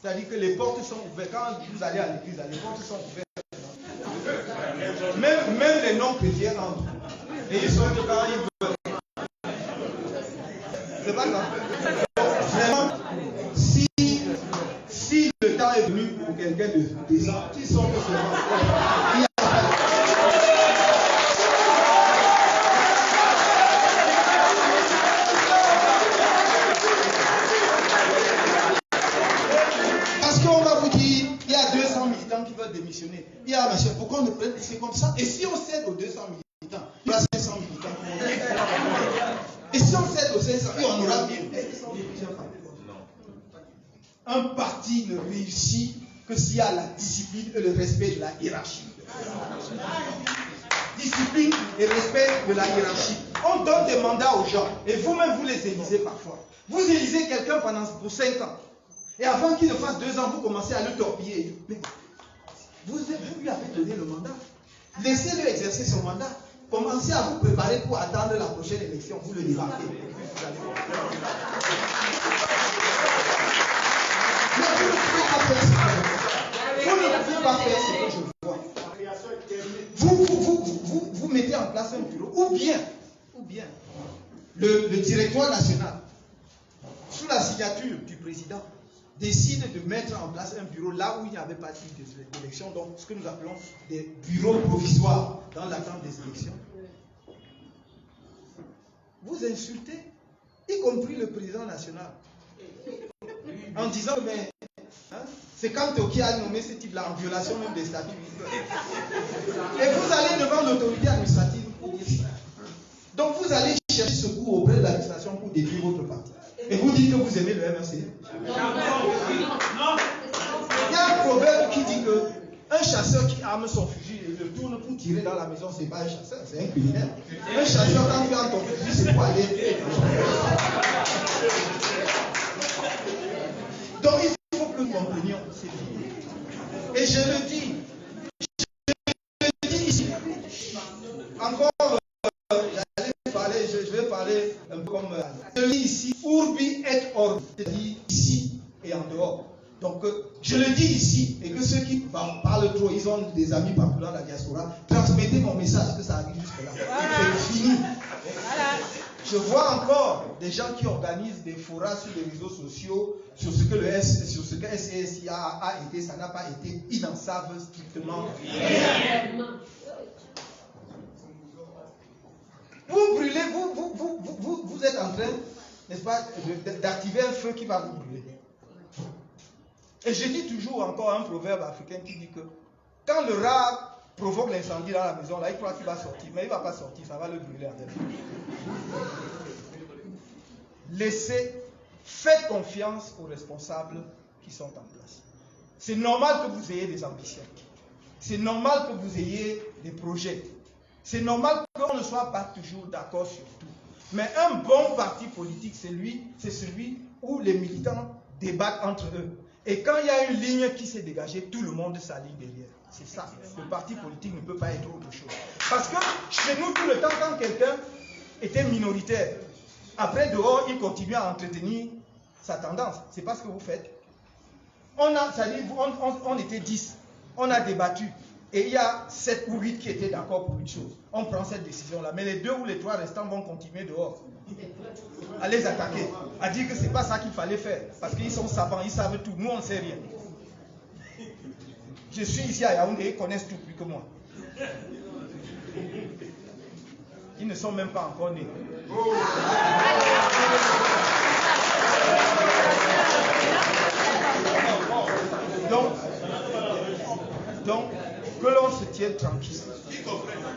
c'est-à-dire que les portes sont ouvertes. Quand vous allez à l'église, les portes sont ouvertes. Même les non-chrétiens entrent. Et ils sont quand ils veulent. C'est pas grave. Vraiment, si le temps est venu pour quelqu'un de décent, qui sont que seulement. Parce qu'on va vous dire, il y a 200 militants qui veulent démissionner. Il y a machin, pourquoi on ne prenne c'est comme ça? Et si on cède aux 200 militants, il y aura 500 militants. Et si on cède aux 500, il y en aura 1000. Un parti ne réussit que s'il y a la discipline et le respect de la hiérarchie. Discipline et respect de la hiérarchie. On donne des mandats aux gens et vous-même vous les élisez parfois. Vous élisez quelqu'un pour 5 ans. Et avant qu'il ne fasse 2 ans, vous commencez à le torpiller. Mais vous lui avez donné le mandat. Laissez-le exercer son mandat. Commencez à vous préparer pour attendre la prochaine élection. Vous le débarquez. Mais vous ne pouvez pas faire ce que je vois. Vous ne pouvez pas faire ce que je vois. Vous mettez en place un bureau. Ou bien le directoire national, sous la signature du président, décide de mettre en place un bureau là où il n'y avait pas d'élection, donc ce que nous appelons des bureaux provisoires dans l'attente des élections. Vous insultez, y compris le président national, en disant mais c'est Kanto qui a nommé ce type-là en violation même des statuts. Et vous allez devant l'autorité administrative pour dire ça. Donc vous allez chercher secours auprès de l'administration pour détruire votre parti. Et vous dites que vous aimez le MRC. Il y a un proverbe qui dit que un chasseur qui arme son fusil et le tourne pour tirer dans la maison, c'est pas un chasseur, c'est un criminel. Un chasseur, quand tu as ton fusil, c'est pour aller. Donc il faut que nous comprenions ces filles. Et je le dis ici. Encore, je vais parler un peu comme je dis ici, urbi et orbi, c'est-à-dire ici et en dehors. Donc je le dis ici, et que ceux qui parlent trop, ils ont des amis partout dans la diaspora, transmettez mon message, que ça arrive jusque là. C'est fini. Je vois encore des gens qui organisent des forats sur les réseaux sociaux sur ce que SCSIA a été, ça n'a pas été, ils n'en savent strictement rien. Vous brûlez, vous êtes en train, n'est-ce pas, d'activer un feu qui va vous brûler. Et je dis toujours encore un proverbe africain qui dit que quand le rat provoque l'incendie dans la maison, là, il croit qu'il va sortir, mais il ne va pas sortir, ça va le brûler en tête. Faites confiance aux responsables qui sont en place. C'est normal que vous ayez des ambitions. C'est normal que vous ayez des projets. C'est normal qu'on ne soit pas toujours d'accord sur tout. Mais un bon parti politique, c'est celui où les militants débattent entre eux. Et quand il y a une ligne qui s'est dégagée, tout le monde s'aligne derrière. C'est ça. Le parti politique ne peut pas être autre chose. Parce que chez nous, tout le temps, quand quelqu'un était minoritaire, après dehors, il continue à entretenir sa tendance. C'est pas ce que vous faites. On était 10. On a débattu. Et il y a 7 ou 8 qui étaient d'accord pour une chose. On prend cette décision-là. Mais les 2 ou les 3 restants vont continuer dehors à les attaquer, à dire que c'est pas ça qu'il fallait faire. Parce qu'ils sont savants, ils savent tout. Nous, on ne sait rien. Je suis ici à Yaoundé, ils connaissent tout plus que moi. Ils ne sont même pas encore nés. Donc, que l'on se tienne tranquille.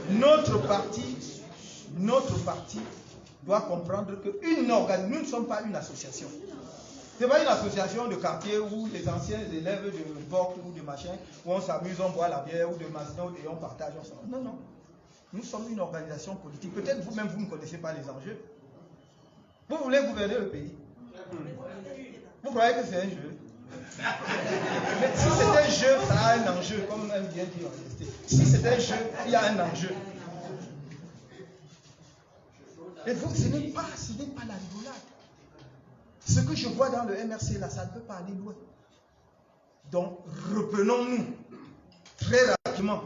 Notre parti doit comprendre que nous ne sommes pas une association. Ce n'est pas une association de quartier où les anciens élèves de Bork ou de machin, où on s'amuse, on boit la bière, ou de Masno et on partage ensemble. Non, non. Nous sommes une organisation politique. Peut-être vous-même, vous ne connaissez pas les enjeux. Vous voulez gouverner le pays. Vous croyez que c'est un jeu? Mais si c'est un jeu, ça a un enjeu, comme aime bien dire en réalité. Si c'est un jeu, il y a un enjeu. Et vous, ce n'est pas la rigolade. Ce que je vois dans le MRC, là, ça ne peut pas aller loin. Donc, reprenons-nous très rapidement,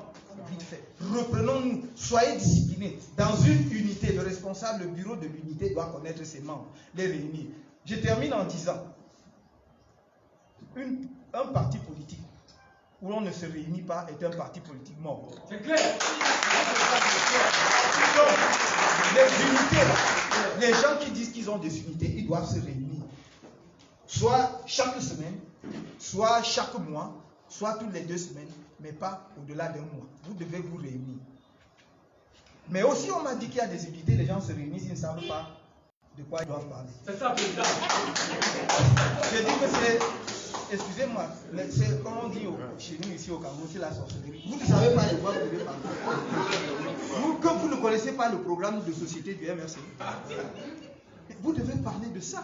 vite fait. Reprenons-nous, soyez disciplinés. Dans une unité, le responsable, le bureau de l'unité doit connaître ses membres, les réunir. Je termine en disant, un parti politique où l'on ne se réunit pas est un parti politique mort. C'est clair. Donc, les unités, les gens qui disent qu'ils ont des unités, ils doivent se réunir. Soit chaque semaine, soit chaque mois, soit toutes les 2 semaines, mais pas au-delà d'un mois. Vous devez vous réunir. Mais aussi, on m'a dit qu'il y a des unités, les gens se réunissent, ils ne savent pas de quoi ils doivent parler. C'est ça, président. Je dis que c'est... Excusez-moi, c'est comme on dit chez nous ici au Cameroun, c'est la sorcellerie. Vous ne savez pas de quoi vous devez parler. Que vous ne connaissez pas le programme de société du MRC. Vous devez parler de ça.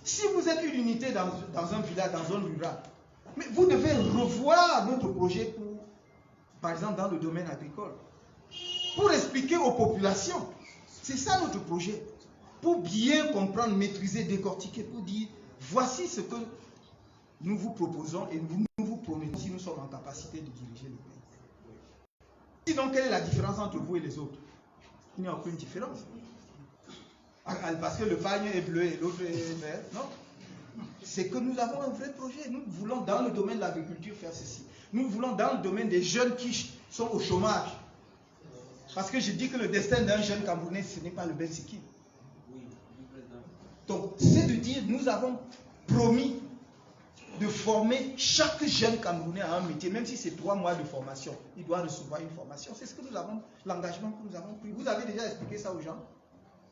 Si vous êtes une unité dans un village, dans un rural, mais vous devez revoir notre projet pour, par exemple, dans le domaine agricole. Pour expliquer aux populations. C'est ça notre projet. Pour bien comprendre, maîtriser, décortiquer, pour dire, voici ce que nous vous proposons et nous vous promettons si nous sommes en capacité de diriger le pays. Sinon, quelle est la différence entre vous et les autres? Il n'y a aucune différence. Parce que le pagne est bleu et l'autre est vert. Non. C'est que nous avons un vrai projet. Nous voulons, dans le domaine de l'agriculture, faire ceci. Nous voulons, dans le domaine des jeunes qui sont au chômage. Parce que je dis que le destin d'un jeune Camerounais, ce n'est pas le Bensikine. Donc, c'est de dire, nous avons promis de former chaque jeune Camerounais à un métier, même si c'est 3 mois de formation. Il doit recevoir une formation. C'est ce que nous avons, l'engagement que nous avons pris. Vous avez déjà expliqué ça aux gens?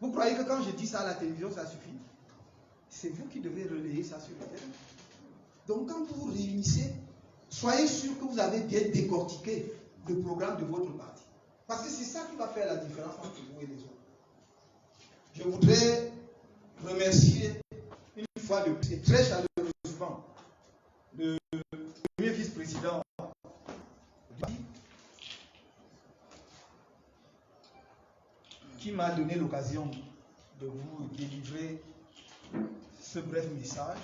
Vous croyez que quand je dis ça à la télévision, ça suffit? C'est vous qui devez relayer ça sur le terrain. Donc quand vous vous réunissez, soyez sûr que vous avez bien décortiqué le programme de votre parti. Parce que c'est ça qui va faire la différence entre vous et les autres. Je voudrais remercier une fois de plus, très chaleureusement, le premier vice-président qui m'a donné l'occasion de vous délivrer ce bref message.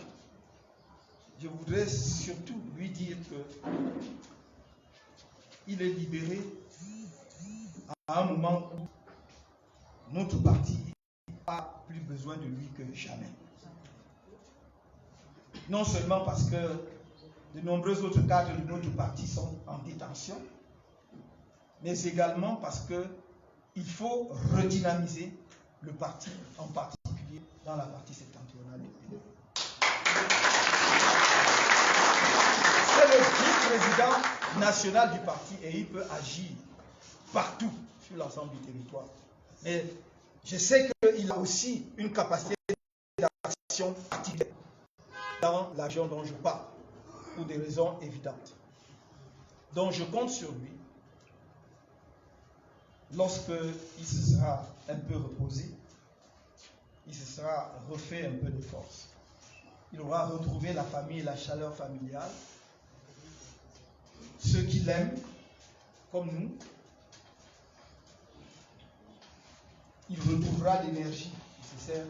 Je voudrais surtout lui dire que il est libéré à un moment où notre parti n'a plus besoin de lui que jamais. Non seulement parce que de nombreux autres cadres de notre parti sont en détention, mais également parce qu'il faut redynamiser le parti, en particulier dans la partie septentrionale du pays. C'est le vice-président national du parti et il peut agir partout sur l'ensemble du territoire. Mais je sais qu'il a aussi une capacité d'action particulière dans la région dont je parle, pour des raisons évidentes. Donc je compte sur lui. Lorsqu'il se sera un peu reposé, il se sera refait un peu de force. il aura retrouvé la famille et la chaleur familiale. Ceux qui l'aiment, comme nous, il retrouvera l'énergie nécessaire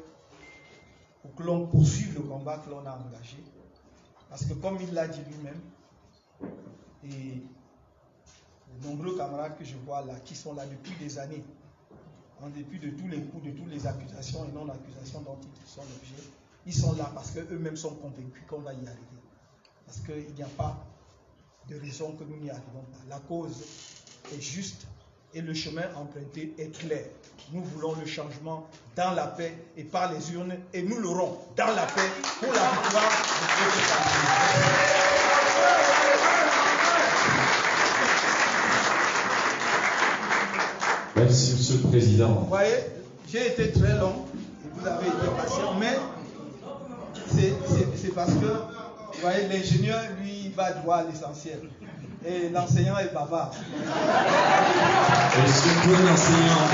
pour que l'on poursuive le combat que l'on a engagé. Parce que comme il l'a dit lui-même, et de nombreux camarades que je vois là, qui sont là depuis des années, en dépit de tous les coups, de toutes les accusations et non-accusations dont ils sont l'objet, ils sont là parce qu'eux-mêmes sont convaincus qu'on va y arriver. Parce qu'il n'y a pas de raison que nous n'y arrivons pas. La cause est juste et le chemin emprunté est clair. Nous voulons le changement dans la paix et par les urnes, et nous l'aurons dans la paix pour la victoire de notre famille. Merci, Monsieur le Président. Vous voyez, j'ai été très long et vous avez été patient, mais c'est parce que, vous voyez, l'ingénieur, lui, va droit à l'essentiel. Et l'enseignant est bavard. Et surtout l'enseignant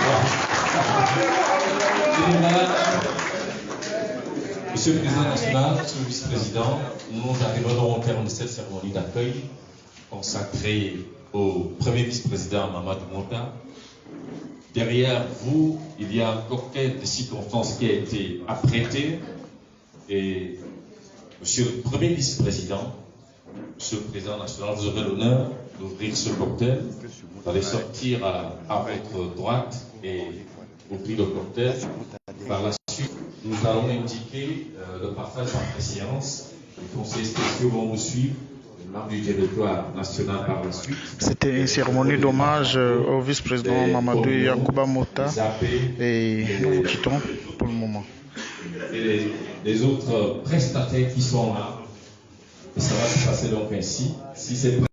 Monsieur le Président national, Monsieur le Vice-président, nous arriverons au terme de cette cérémonie d'accueil consacrée au premier vice-président Mamadou Mota. Derrière vous, il y a un cocktail de circonstances qui a été apprêté et Monsieur le premier vice-président, Monsieur le Président national, vous aurez l'honneur d'ouvrir ce cocktail. Vous allez sortir à votre droite et ouvrir le cocktail. Par la suite, nous allons indiquer le partage par préséance. Les conseillers spéciaux vont vous suivre. Membres du directoire national par la suite. C'était une cérémonie d'hommage au vice-président Mamadou Yacouba Mota et nous vous quittons pour le moment. Et les autres prestataires qui sont là, et ça va se passer donc ainsi. Si c'est